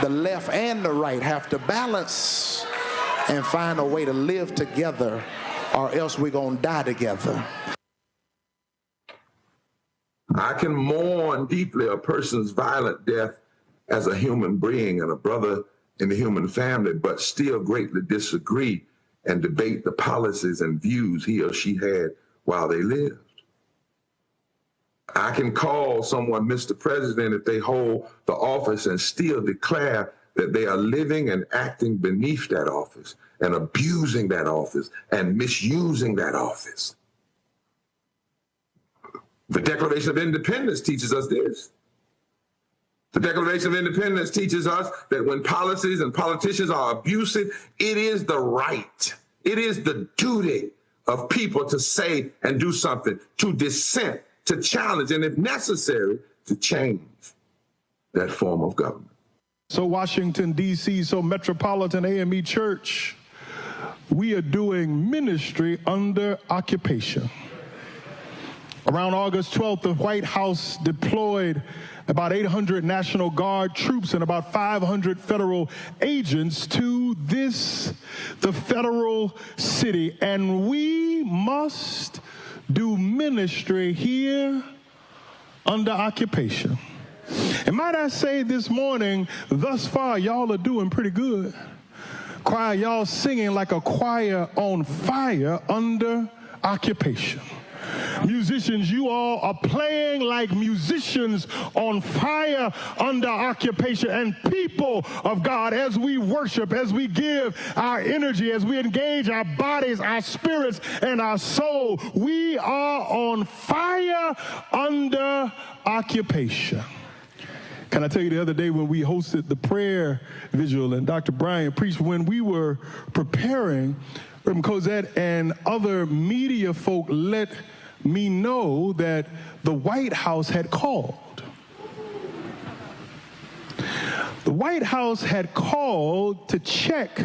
The left and the right have to balance and find a way to live together, or else we're going to die together. I can mourn deeply a person's violent death as a human being and a brother in the human family, but still greatly disagree and debate the policies and views he or she had while they lived. I can call someone Mr. President if they hold the office and still declare that they are living and acting beneath that office and abusing that office and misusing that office. The Declaration of Independence teaches us this. The Declaration of Independence teaches us that when policies and politicians are abusive, it is the right, it is the duty of people to say and do something, to dissent, to challenge, and if necessary, to change that form of government. So Washington, D.C., so Metropolitan AME Church, we are doing ministry under occupation. Around August 12th, the White House deployed about 800 National Guard troops and about 500 federal agents to the federal city. And we must do ministry here under occupation. And might I say this morning, thus far, y'all are doing pretty good. Choir, y'all singing like a choir on fire under occupation. Musicians, you all are playing like musicians on fire under occupation. And people of God, as we worship, as we give our energy, as we engage our bodies, our spirits, and our soul, we are on fire under occupation. Can I tell you, the other day when we hosted the prayer vigil and Dr. Bryan preached, when we were preparing, Cosette and other media folk let me know that the White House had called. The White House had called to check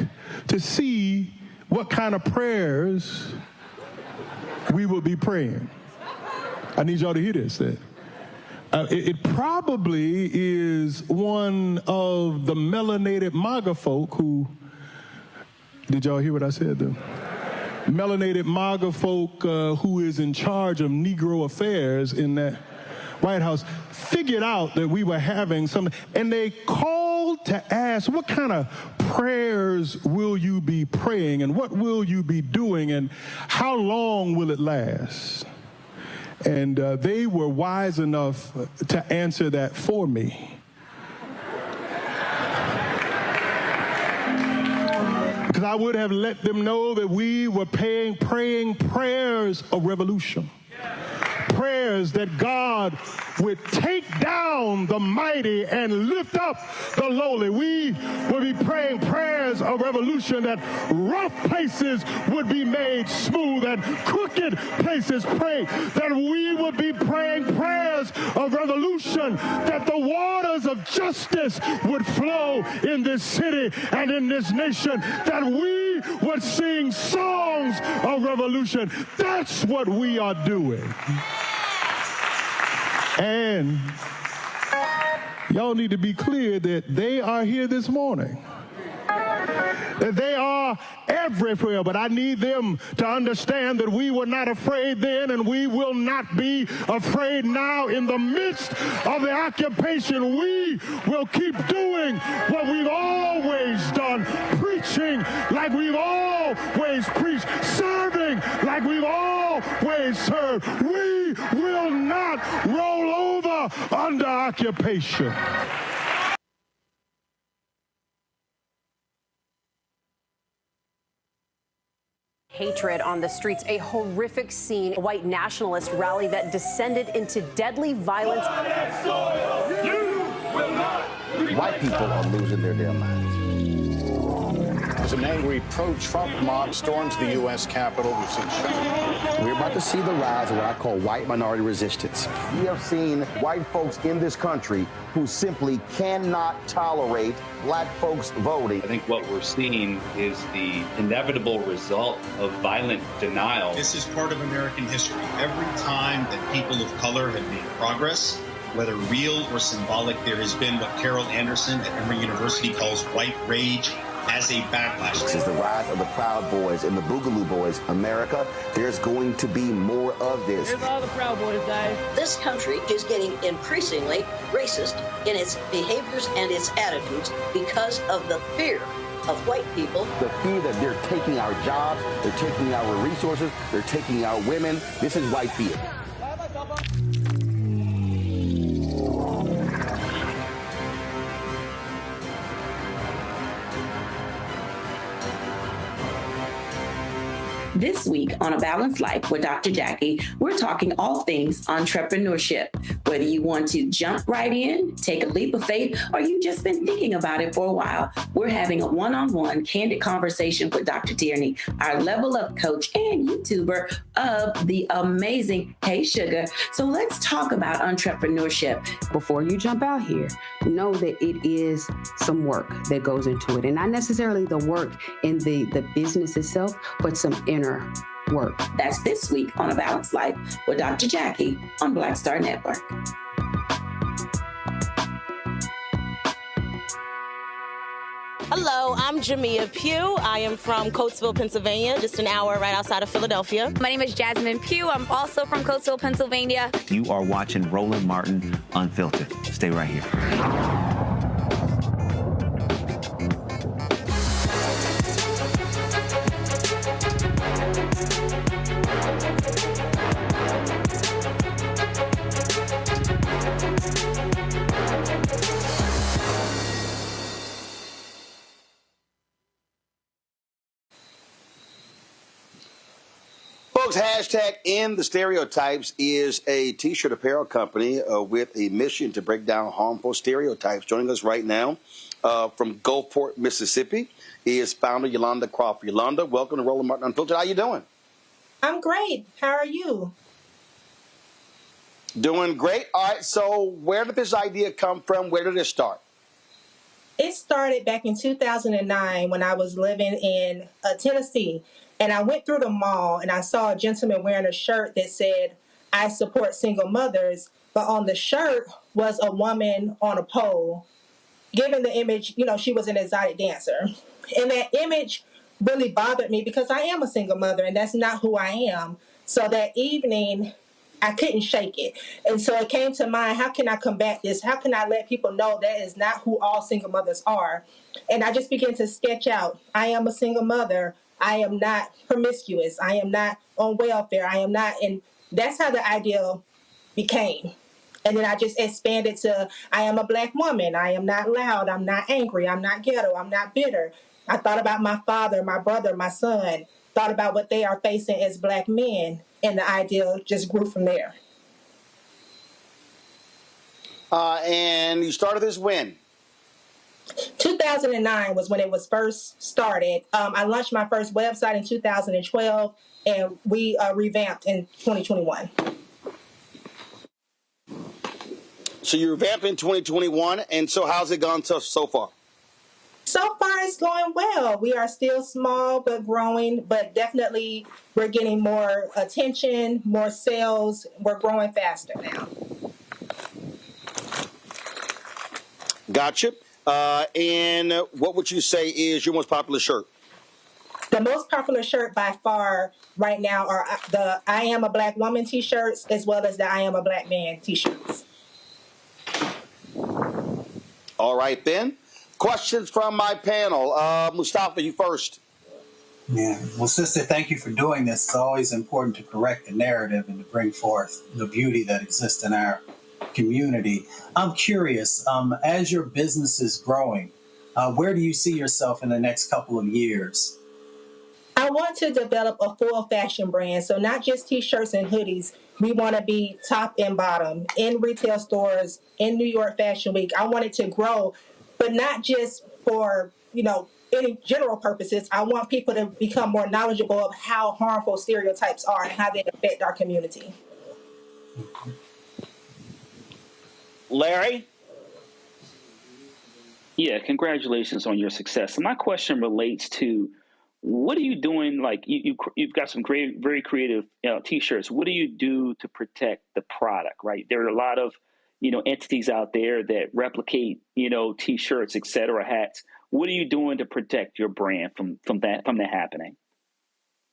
to see what kind of prayers we would be praying. I need y'all to hear this. It probably is one of the melanated MAGA folk who, did y'all hear what I said though? Melanated MAGA folk who is in charge of Negro affairs in that White House figured out that we were having some, and they called to ask, what kind of prayers will you be praying, and what will you be doing, and how long will it last? And they were wise enough to answer that for me. Because I would have let them know that we were praying prayers of revolution. Prayers that God would take down the mighty and lift up the lowly. We would be praying prayers of revolution, that rough places would be made smooth and crooked places pray. That we would be praying prayers of revolution, that the waters of justice would flow in this city and in this nation. That we would sing songs of revolution. That's what we are doing. And y'all need to be clear that they are here this morning. That they are everywhere, but I need them to understand that we were not afraid then, and we will not be afraid now. In the midst of the occupation, we will keep doing what we've always done, preaching like we've always preached, serving like we've always served. We will not roll over under occupation. Hatred on the streets, a horrific scene, a white nationalist rally that descended into deadly violence. White people are losing their damn minds. As an angry pro-Trump mob storms the U.S. Capitol, we've seen shooting. We're about to see the rise of what I call white minority resistance. We have seen white folks in this country who simply cannot tolerate black folks voting. I think what we're seeing is the inevitable result of violent denial. This is part of American history. Every time that people of color have made progress, whether real or symbolic, there has been what Carol Anderson at Emory University calls white rage as a backlash. This is the rise of the Proud Boys and the Boogaloo Boys. America, there's going to be more of this. Here's all the Proud Boys, guys. This country is getting increasingly racist in its behaviors and its attitudes because of the fear of white people. The fear that they're taking our jobs, they're taking our resources, they're taking our women. This is white fear. This week on A Balanced Life with Dr. Jackie, we're talking all things entrepreneurship. Whether you want to jump right in, take a leap of faith, or you've just been thinking about it for a while, we're having a one-on-one candid conversation with Dr. Tierney, our level up coach and YouTuber of the amazing Hey Sugar. So let's talk about entrepreneurship. Before you jump out here, know that it is some work that goes into it. And not necessarily the work in the business itself, but some inner work. That's this week on A Balanced Life with Dr. Jackie on Black Star Network. Hello, I'm Jamia Pugh. I am from Coatesville, Pennsylvania, just an hour right outside of Philadelphia. My name is Jasmine Pugh. I'm also from Coatesville, Pennsylvania. You are watching Roland Martin Unfiltered. Stay right here. Folks, hashtag End the Stereotypes is a T-shirt apparel company with a mission to break down harmful stereotypes. Joining us right now from Gulfport, Mississippi, is founder Yolanda Crawford. Yolanda, welcome to Roland Martin Unfiltered. How you doing? I'm great. How are you? Doing great. All right, so where did this idea come from? Where did it start? It started back in 2009 when I was living in Tennessee. And I went through the mall and I saw a gentleman wearing a shirt that said, "I support single mothers." But on the shirt was a woman on a pole, giving the image, she was an exotic dancer. And that image really bothered me because I am a single mother and that's not who I am. So that evening, I couldn't shake it. And so it came to mind, how can I combat this? How can I let people know that is not who all single mothers are? And I just began to sketch out, I am a single mother. I am not promiscuous. I am not on welfare. I am not, and that's how the idea became. And then I just expanded to, I am a Black woman. I am not loud. I'm not angry. I'm not ghetto. I'm not bitter. I thought about my father, my brother, my son, thought about what they are facing as Black men, and the idea just grew from there. And you started this when? 2009 was when it was first started. I launched my first website in 2012, and we revamped in 2021. So you revamped in 2021, and so how's it gone so far? So far, it's going well. We are still small but growing, but definitely we're getting more attention, more sales. We're growing faster now. Gotcha. And what would you say is your most popular shirt? The most popular shirt by far right now are the I Am a Black Woman t-shirts as well as the I Am a Black Man t-shirts. All right, then. Questions from my panel. Mustafa, you first. Yeah. Well, sister, thank you for doing this. It's always important to correct the narrative and to bring forth the beauty that exists in our community. I'm curious, as your business is growing, where do you see yourself in the next couple of years? I want to develop a full fashion brand. So not just t-shirts and hoodies. We want to be top and bottom in retail stores, in New York Fashion Week. I want it to grow, but not just for, any general purposes. I want people to become more knowledgeable of how harmful stereotypes are and how they affect our community. Larry? Yeah, congratulations on your success. So my question relates to, what are you doing? Like you've got some great, very creative T-shirts. What do you do to protect the product, right? There are a lot of, entities out there that replicate, T-shirts, et cetera, hats. What are you doing to protect your brand from that happening?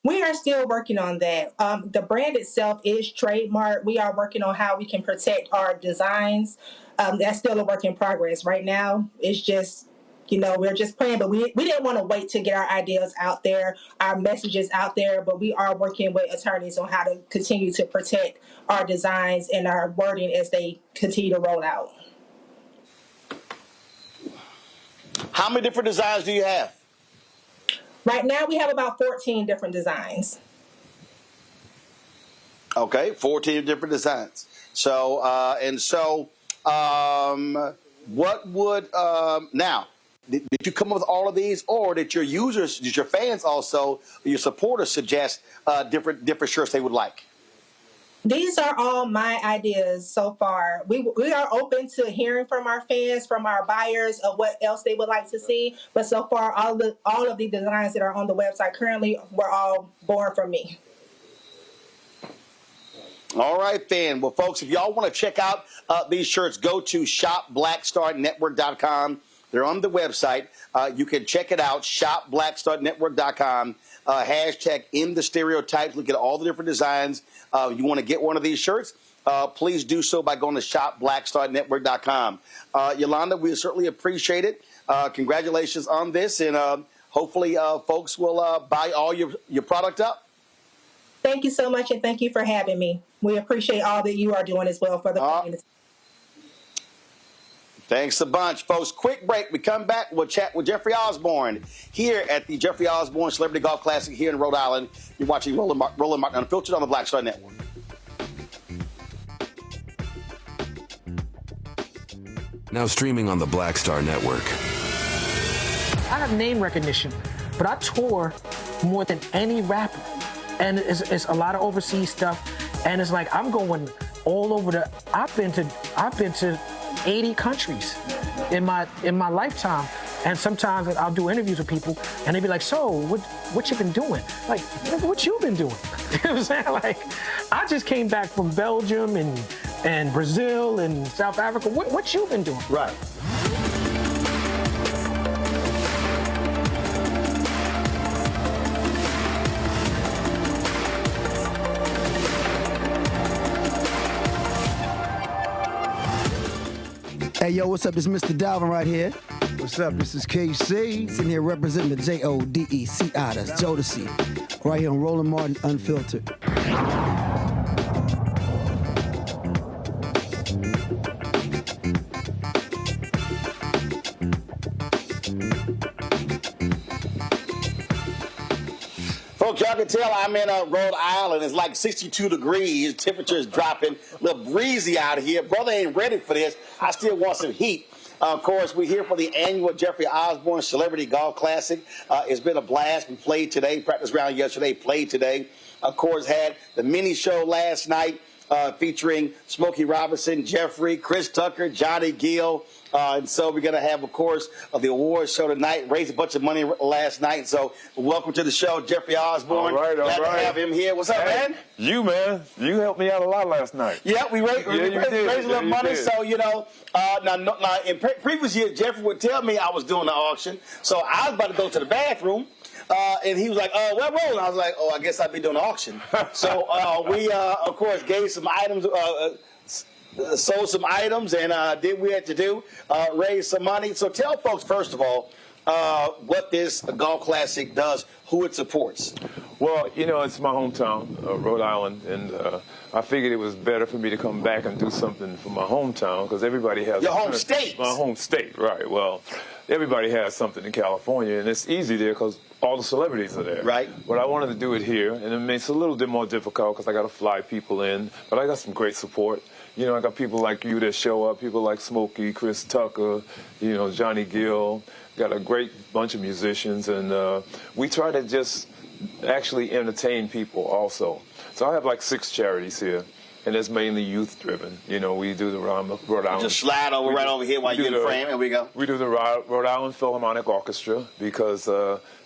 We are still working on that. The brand itself is trademarked. We are working on how we can protect our designs. That's still a work in progress. Right now, it's just, we're just praying. But we didn't want to wait to get our ideas out there, our messages out there. But we are working with attorneys on how to continue to protect our designs and our wording as they continue to roll out. How many different designs do you have? Right now, we have about 14 different designs. Okay, 14 different designs. So, what would, now, did you come up with all of these, or did your users, did your fans also, your supporters suggest different shirts they would like? These are all my ideas so far. We are open to hearing from our fans, from our buyers, of what else they would like to see. But so far, all of the designs that are on the website currently were all born from me. All right, then. Well, folks, if y'all want to check out these shirts, go to shopblackstarnetwork.com. They're on the website. You can check it out, shopblackstarnetwork.com. Hashtag in the stereotypes. Look at all the different designs. You want to get one of these shirts? Please do so by going to shopblackstarnetwork.com. Yolanda, we certainly appreciate it. Congratulations on this, and hopefully folks will buy all your product up. Thank you so much, and thank you for having me. We appreciate all that you are doing as well for the community. Thanks a bunch, folks. Quick break. We come back. We'll chat with Jeffrey Osborne here at the Jeffrey Osborne Celebrity Golf Classic here in Rhode Island. You're watching Roland Martin Unfiltered on the Black Star Network. Now streaming on the Black Star Network. I have name recognition, but I tour more than any rapper. And it's a lot of overseas stuff, and it's like I'm going all over I've been to 80 countries in my lifetime, and sometimes I'll do interviews with people, and they be like, "So, what you been doing?" Like, what you been doing? You know what I'm saying? Like, I just came back from Belgium and Brazil and South Africa. What you been doing? Right. Hey, yo, what's up? This is Mr. Dalvin right here. What's up? This is KC. Sitting here representing the JODECI, that's Jodeci. Right here on Roland Martin Unfiltered. Folks, y'all can tell I'm in Rhode Island. It's like 62 degrees. Temperature is dropping. A little breezy out here. Brother ain't ready for this. I still want some heat. Of course, we're here for the annual Jeffrey Osborne Celebrity Golf Classic. It's been a blast. We played today, practice round yesterday, played today. Of course, had the mini show last night featuring Smokey Robinson, Jeffrey, Chris Tucker, Johnny Gill. And so we're going to have, of course, the awards show tonight. Raised a bunch of money last night. So welcome to the show, Jeffrey Osborne. All right. Glad to have him here. What's up, man? You helped me out a lot last night. Yeah, we raised a little money. So, you know, now in previous years, Jeffrey would tell me I was doing the auction. So I was about to go to the bathroom. And he was like, well, Roland. I was like, I guess I'd be doing the auction. So we, of course, gave some items, sold some items, and did what we had to do, raise some money. So tell folks, first of all, what this golf classic does, who it supports. Well, you know, it's my hometown, Rhode Island, and I figured it was better for me to come back and do something for my hometown, because everybody has... Your home state. My home state, right. Well, everybody has something in California, and it's easy there because all the celebrities are there. Right. But I wanted to do it here, and it makes it a little bit more difficult because I got to fly people in, but I got some great support. You know, I got people like you that show up, people like Smokey, Chris Tucker, you know, Johnny Gill. Got a great bunch of musicians, and we try to just actually entertain people also. So I have like 6 charities here, and it's mainly youth-driven. You know, we do the Rhode Island... Just slide over right over here while you're in frame, and we go. We do the Rhode Island Philharmonic Orchestra because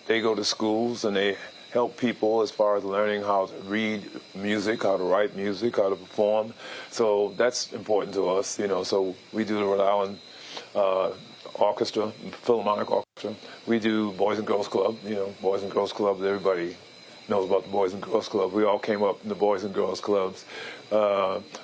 they go to schools and they help people as far as learning how to read music, how to write music, how to perform. So that's important to us, you know. So we do the Rhode Island Orchestra, Philharmonic Orchestra. We do Boys and Girls Club, you know, Boys and Girls Clubs. Everybody knows about the Boys and Girls Club. We all came up in the Boys and Girls Clubs.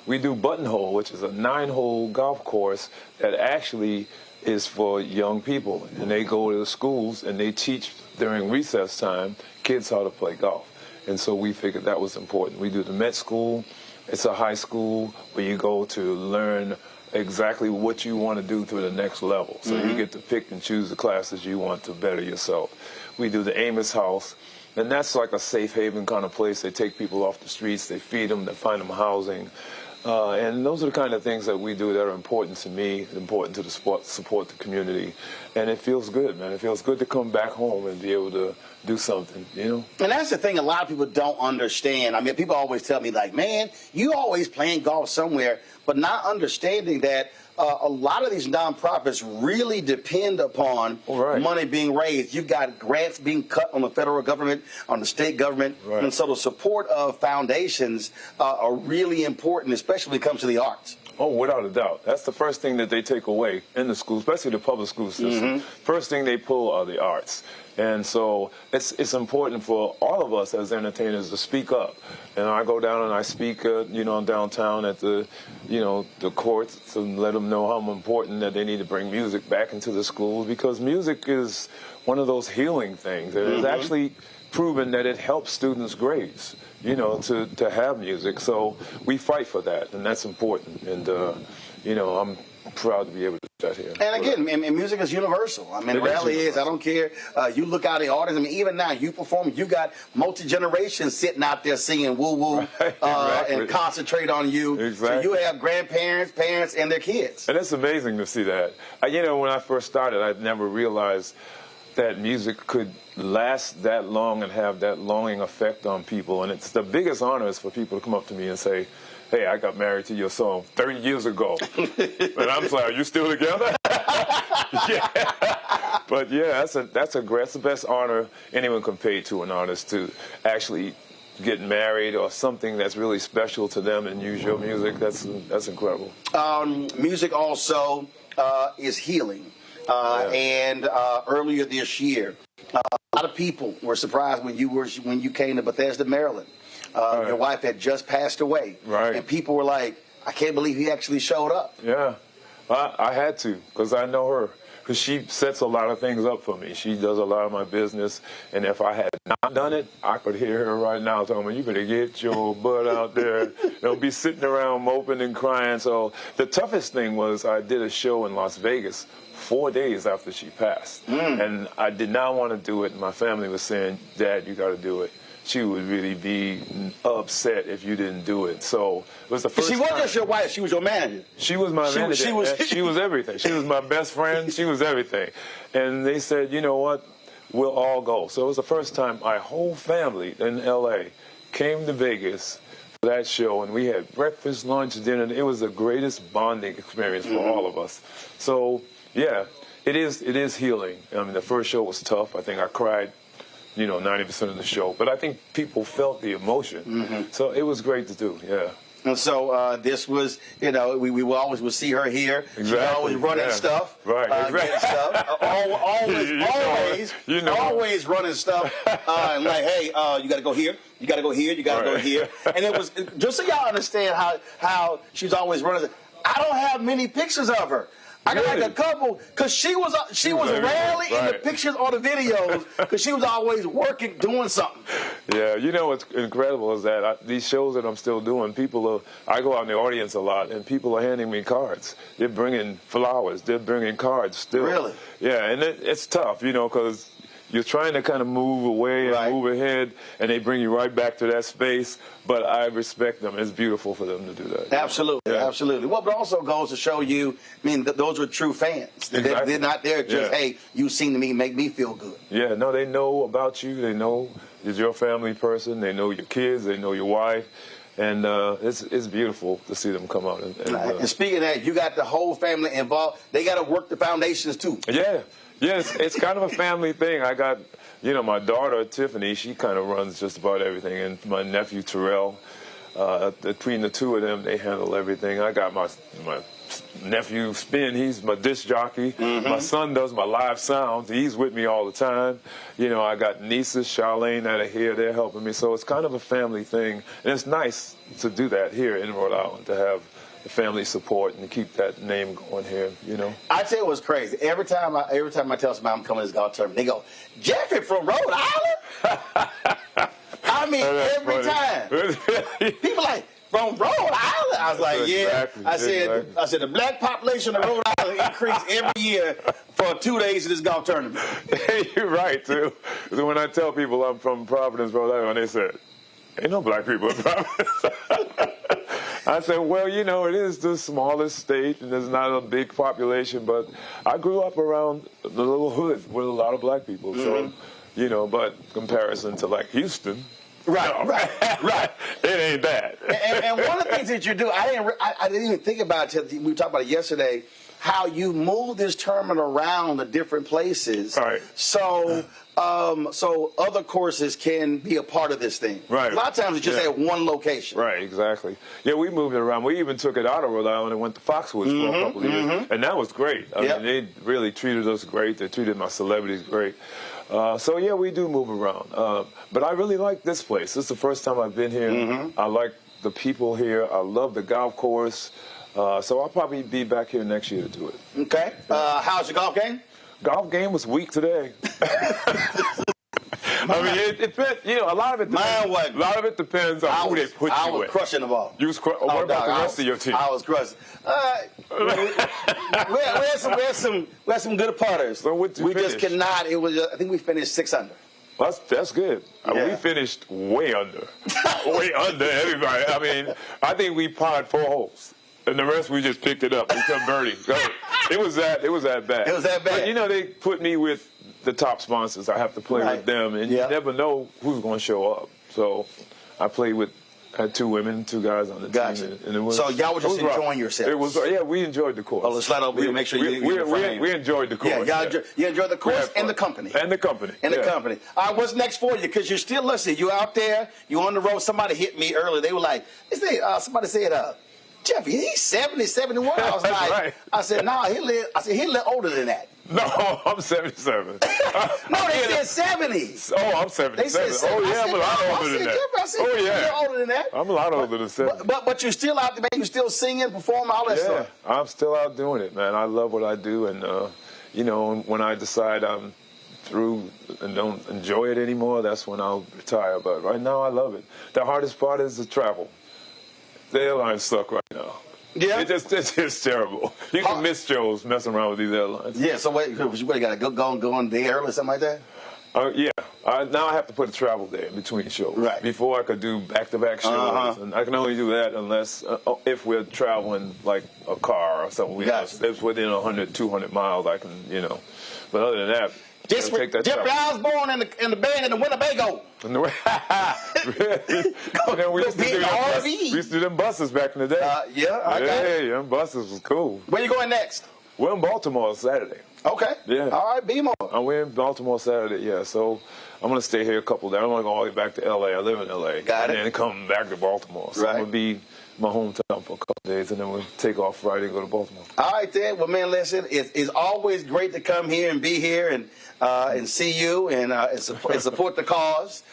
We do Buttonhole, which is a 9-hole golf course that actually is for young people. And they go to the schools and they teach during recess time kids how to play golf. And so we figured that was important. We do the Met School. It's a high school where you go to learn exactly what you want to do to the next level. So you get to pick and choose the classes you want to better yourself. We do the Amos House, and that's like a safe haven kind of place. They take people off the streets, they feed them, they find them housing. And those are the kind of things that we do that are important to me, important to the support the community. And it feels good, man. It feels good to come back home and be able to do something, you know? And that's the thing a lot of people don't understand. I mean, people always tell me, like, man, you always playing golf somewhere, but not understanding that a lot of these nonprofits really depend upon money being raised. You've got grants being cut on the federal government, on the state government, and so the support of foundations are really important, especially when it comes to the arts. Oh, without a doubt. That's the first thing that they take away in the schools, especially the public school system. First thing they pull are the arts. And so it's important for all of us as entertainers to speak up. And I go down and I speak, downtown at the, the courts to let them know how important that they need to bring music back into the schools, because music is one of those healing things. And it's actually proven that it helps students' grades, to have music. So we fight for that, and that's important. And, I'm proud to be able to do that here. And again, and music is universal. I mean, it really is. I don't care. You look out at the audience. I mean, even now, you perform, you got multi-generations sitting out there singing woo-woo and concentrate on you. Exactly. So you have grandparents, parents, and their kids. And it's amazing to see that. When I first started, I never realized that music could last that long and have that longing effect on people. And it's the biggest honor is for people to come up to me and say, hey, I got married to your song 30 years ago. And I'm like, are you still together? Yeah. But yeah, that's the best honor anyone can pay to an artist, to actually get married or something that's really special to them and use your music. That's incredible. Music also is healing. And earlier this year, a lot of people were surprised when you came to Bethesda, Maryland. Your wife had just passed away. Right. And people were like, I can't believe he actually showed up. Yeah. I had to, because I know her. Because she sets a lot of things up for me. She does a lot of my business. And if I had not done it, I could hear her right now telling me, you better get your butt out there. Don't be sitting around moping and crying. So the toughest thing was I did a show in Las Vegas 4 days after she passed. And I did not want to do it. And my family was saying, Dad, you got to do it. She would really be upset if you didn't do it. So it was the first time. She wasn't just your wife. She was your manager. She was my manager. She was everything. She was my best friend. She was everything. And they said, you know what, we'll all go. So it was the first time my whole family in L.A. came to Vegas for that show. And we had breakfast, lunch, dinner. It was the greatest bonding experience for all of us. So, yeah, it is healing. I mean, the first show was tough. I think I cried 90% of the show. But I think people felt the emotion. So it was great to do, yeah. And so this was, we always would see her here. Exactly. She's always running stuff. Right. Getting stuff. Always running stuff. And like, hey, you got to go here. You got to go here. You got to go here. And it was, just so y'all understand how she's always running. I don't have many pictures of her. I got like a couple, because she was rarely in the pictures or the videos, because she was always working, doing something. Yeah, what's incredible is that these shows that I'm still doing, I go out in the audience a lot, and people are handing me cards. They're bringing flowers. They're bringing cards still. Really? Yeah, and it's tough, because you're trying to kind of move away and move ahead, and they bring you right back to that space. But I respect them. It's beautiful for them to do that. Absolutely, absolutely. Well, but it also goes to show you, those are true fans. Exactly. They're not there just, hey, you sing to me, make me feel good. Yeah, no, they know about you. They know you're your family person. They know your kids. They know your wife. And it's beautiful to see them come out. And speaking of that, you got the whole family involved. They got to work the foundations, too. Yeah. Yes, it's kind of a family thing. I got, my daughter, Tiffany, she kind of runs just about everything. And my nephew, Terrell, between the two of them, they handle everything. I got my nephew, Spin, he's my disc jockey. My son does my live sounds. He's with me all the time. I got nieces, Charlene, that are here. They're helping me. So it's kind of a family thing. And it's nice to do that here in Rhode Island, to have the family support and keep that name going here, I tell you what's crazy. Every time I tell somebody I'm coming to this golf tournament, they go, Jeffrey from Rhode Island? I mean, every time. People like, from Rhode Island? I was like, yeah. Exactly. I said the black population of Rhode Island increased every year for 2 days of this golf tournament. You're right, too. So when I tell people I'm from Providence, Rhode Island, they said, ain't no black people in Providence. I said, well, it is the smallest state, and there's not a big population, but I grew up around the little hood with a lot of black people. So, but comparison to like Houston, Right. It ain't that. And one of the things that you do, I didn't even think about it until we talked about it yesterday, how you move this tournament around to different places. Right. So other courses can be a part of this thing. Right. A lot of times it's just at one location. Right, exactly. Yeah, we moved it around. We even took it out of Rhode Island and went to Foxwoods for a couple of years. And that was great. I mean, they really treated us great. They treated my celebrities great. So, yeah, we do move around. But I really like this place. This is the first time I've been here. I like the people here. I love the golf course. So I'll probably be back here next year to do it. Okay. How's your golf game? Golf game was weak today. I mean, it depends. You know, a lot of it depends on who they put you with. I was crushing the ball. You was what about the rest of your team? I was crushing. We had some good putters. So what we just cannot. It was. I think we finished 6 under. That's good. We finished way under. Way under everybody. I mean, I think we parred 4 holes. And the rest we just picked it up. We kept birdie. It was that bad. It was that bad. But, you know, they put me with the top sponsors. I have to play with them, and you never know who's going to show up. So I had 2 women, 2 guys on the team. And it was, so y'all were just enjoying yourselves. It was, we enjoyed the course. Well, let's let over make sure we enjoyed the course. You enjoyed the course and the company. And the company. The company. All right, what's next for you? Because you're still listening. You're out there. You're on the road. Somebody hit me earlier. They were like, somebody said, Jeffy, he's 70, 71. I was like, I said, no, he lived older than that. No, I'm 77. No, they said 70. Oh, I'm 77. They said 70. Oh, yeah, I'm a lot older than that. Oh, yeah. You're older than that. I'm a lot older than 70. But you're still out there, you're still singing, performing, all that stuff. Yeah, I'm still out doing it, man. I love what I do, and, you know, when I decide I'm through and don't enjoy it anymore, that's when I'll retire. But right now, I love it. The hardest part is the travel. The airlines suck right now. Yeah, it's just terrible. You can miss shows messing around with these airlines. Yeah, so what you got to go on day early or something like that? Yeah. Now I have to put a travel day in between shows. Right. Before I could do back-to-back shows, and I can only do that unless if we're traveling like a car or something. It's within 100, 200 miles. I can, you know. But other than that. Jeffrey Osborne and the band in the Winnebago. We used to do them buses back in the day. I got it. Them buses was cool. Where you going next? We're in Baltimore Saturday. Okay. Yeah. All right, be more. We're in Baltimore Saturday, yeah. So I'm going to stay here a couple days. I'm going to go all the way back to L.A. I live in L.A. Got it. And then come back to Baltimore. So I'm going to be my hometown for a couple of days, and then we'll take off Friday and go to Baltimore. All right, then. Well, man, listen, it's always great to come here and be here and see you and support the cause.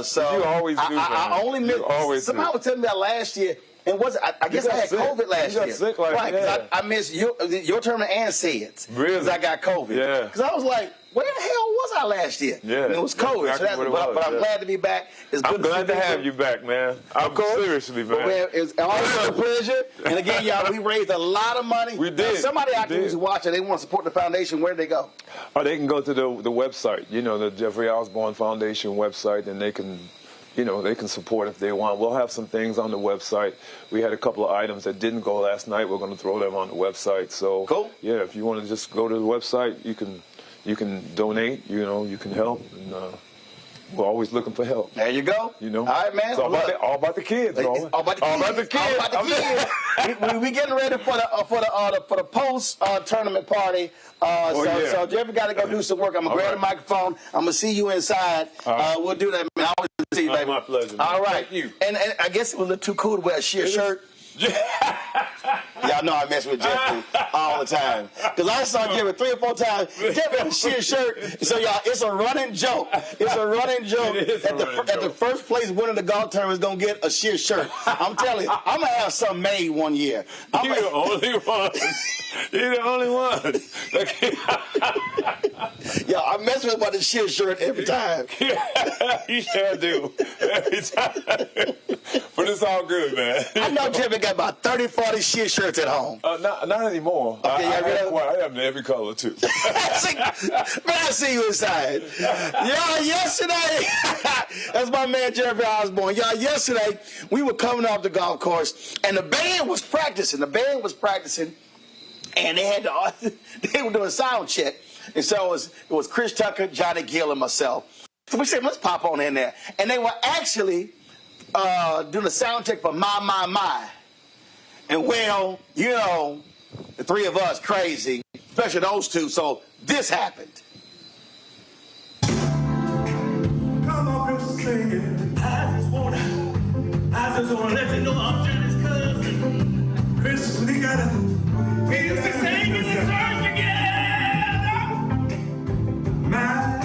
So you always do, I only missed. Somebody was telling me that last year. And I guess I had COVID last year. You got sick last year. Right, because I missed your tournament and Sid's. Really? Because I got COVID. Yeah. Because I was like, where the hell was I last year? Yeah. And it was COVID. Exactly but I'm glad to be back. I'm glad to have you back, man. I'm seriously, man. It's always a pleasure. And again, y'all, we raised a lot of money. We did. Somebody out there who's watching, they want to support the foundation. Where do they go? They can go to the website, the Jeffrey Osborne Foundation website, and they can support if they want. We'll have some things on the website. We had a couple of items that didn't go last night. We're going to throw them on the website. So, cool. Yeah, if you want to just go to the website, you can donate. You can help. And we're always looking for help. There you go. All right, man. It's all about the kids. All about the kids. We getting ready for the post tournament party. So Jeffrey got to go do some work. I'm gonna grab the microphone. I'm gonna see you inside. We'll do that, man. I always see you, baby. My pleasure. All right. Thank you. And I guess it was a little too cool to wear a sheer shirt. Y'all know I mess with Jeffrey all the time. Because I saw Jeffrey 3 or 4 times. Jeffrey in a sheer shirt. So, y'all, it's a running joke. It's a running joke. At the first place winner the golf tournament is going to get a sheer shirt. I'm telling you, I'm going to have something made one year. You're the only one. You're the only one. Yeah, I mess with him about the sheer shirt every time. You sure do. Every time. But it's all good, man. I know Jeffrey got about 30, 40 sheer shirts at home. Not anymore. Okay, I have every color, too. I see you inside. Y'all, yesterday, that's my man Jeffrey Osborne. Y'all, yesterday, we were coming off the golf course, and the band was practicing. And they were doing sound check. And so it was Chris Tucker, Johnny Gill, and myself. So we said, let's pop on in there. And they were actually doing a sound check for My. And well, you know, the three of us crazy, especially those two, so this happened. Come on, Chris, sing it. I just wanna let you know I'm Johnny's cousin. Chris, we gotta. We used to sing in the church together. My.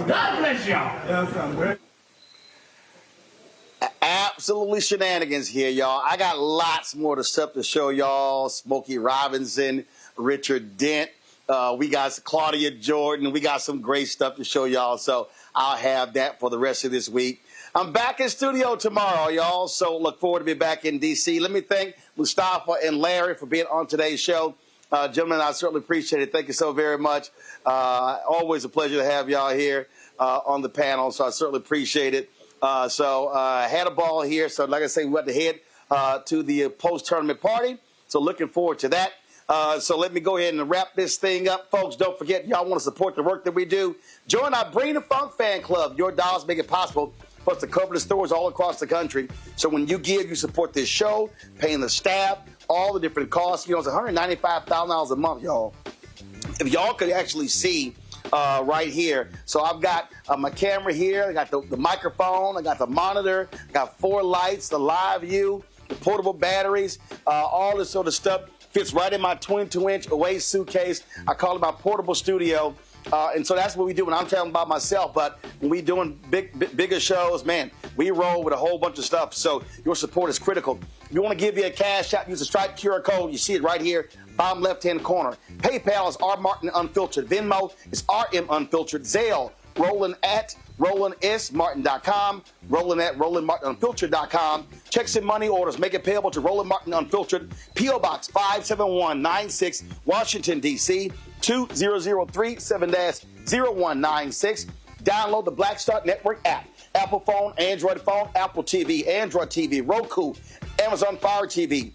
God bless y'all. Absolutely shenanigans here, y'all. I got lots more stuff to show y'all. Smokey Robinson, Richard Dent. We got Claudia Jordan. We got some great stuff to show y'all. So I'll have that for the rest of this week. I'm back in studio tomorrow, y'all. So look forward to be back in D.C. Let me thank Mustafa and Larry for being on today's show. Gentlemen, I certainly appreciate it. Thank you so very much. Always a pleasure to have y'all here on the panel. So I certainly appreciate it. Had a ball here. So like I say, we have to head to the post-tournament party. So looking forward to that. So let me go ahead and wrap this thing up, folks. Don't forget, y'all want to support the work that we do. Join our Bring the Funk fan club. Your dollars make it possible for us to cover the stores all across the country. So when you give, you support this show, paying the staff, all the different costs. You know, it's $195,000 a month, y'all. If y'all could actually see right here. So I've got my camera here. I got the microphone. I got the monitor. I got 4 lights, the live view, the portable batteries, all this sort of stuff fits right in my 22-inch away suitcase. I call it my portable studio. And so that's what we do when I'm telling about myself. But when we doing bigger shows, man, we roll with a whole bunch of stuff. So your support is critical. If you want to give you a cash out, use the Stripe QR code. You see it right here, bottom left-hand corner. PayPal is R Martin Unfiltered. Venmo is RM Unfiltered. Zelle, Roland at RolandSMartin.com. Roland at RolandMartinUnfiltered.com. Checks and money orders. Make it payable to Roland Martin Unfiltered. P.O. Box 57196, Washington, D.C. 20037 7-0196. Download the Black Star Network app. Apple phone, Android phone, Apple TV, Android TV, Roku, Amazon Fire TV,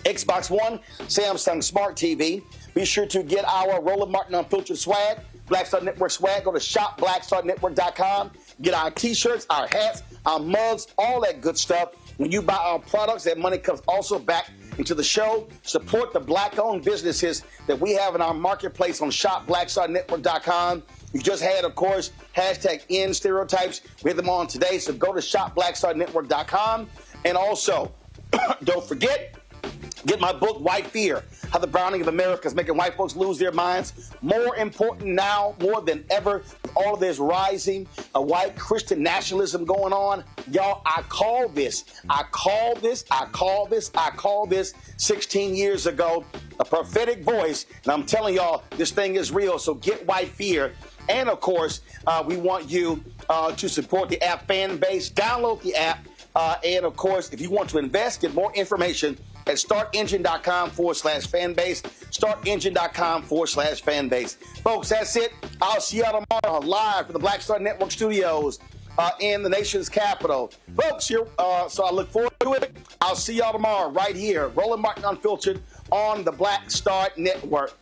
Xbox One, Samsung Smart TV. Be sure to get our Roland Martin Unfiltered swag, Black Star Network swag. Go to shopblackstarnetwork.com. Get our T-shirts, our hats, our mugs, all that good stuff. When you buy our products, that money comes also back into the show. Support the Black-owned businesses that we have in our marketplace on shopblackstarnetwork.com. We just had, of course, hashtag end stereotypes. We had them on today, so go to shopblackstarnetwork.com. And also, don't forget, get my book, White Fear, How the Browning of America is Making White Folks Lose Their Minds. More important now, more than ever, with all of this rising white Christian nationalism going on. Y'all, I called this 16 years ago, a prophetic voice. And I'm telling y'all, this thing is real. So get White Fear. And, of course, we want you to support the app Fanbase. Download the app. And, of course, if you want to invest, get more information at startengine.com/fanbase. Startengine.com/fanbase. Folks, that's it. I'll see y'all tomorrow live from the Black Star Network studios in the nation's capital. Folks, so I look forward to it. I'll see y'all tomorrow right here. Roland Martin Unfiltered on the Black Star Network.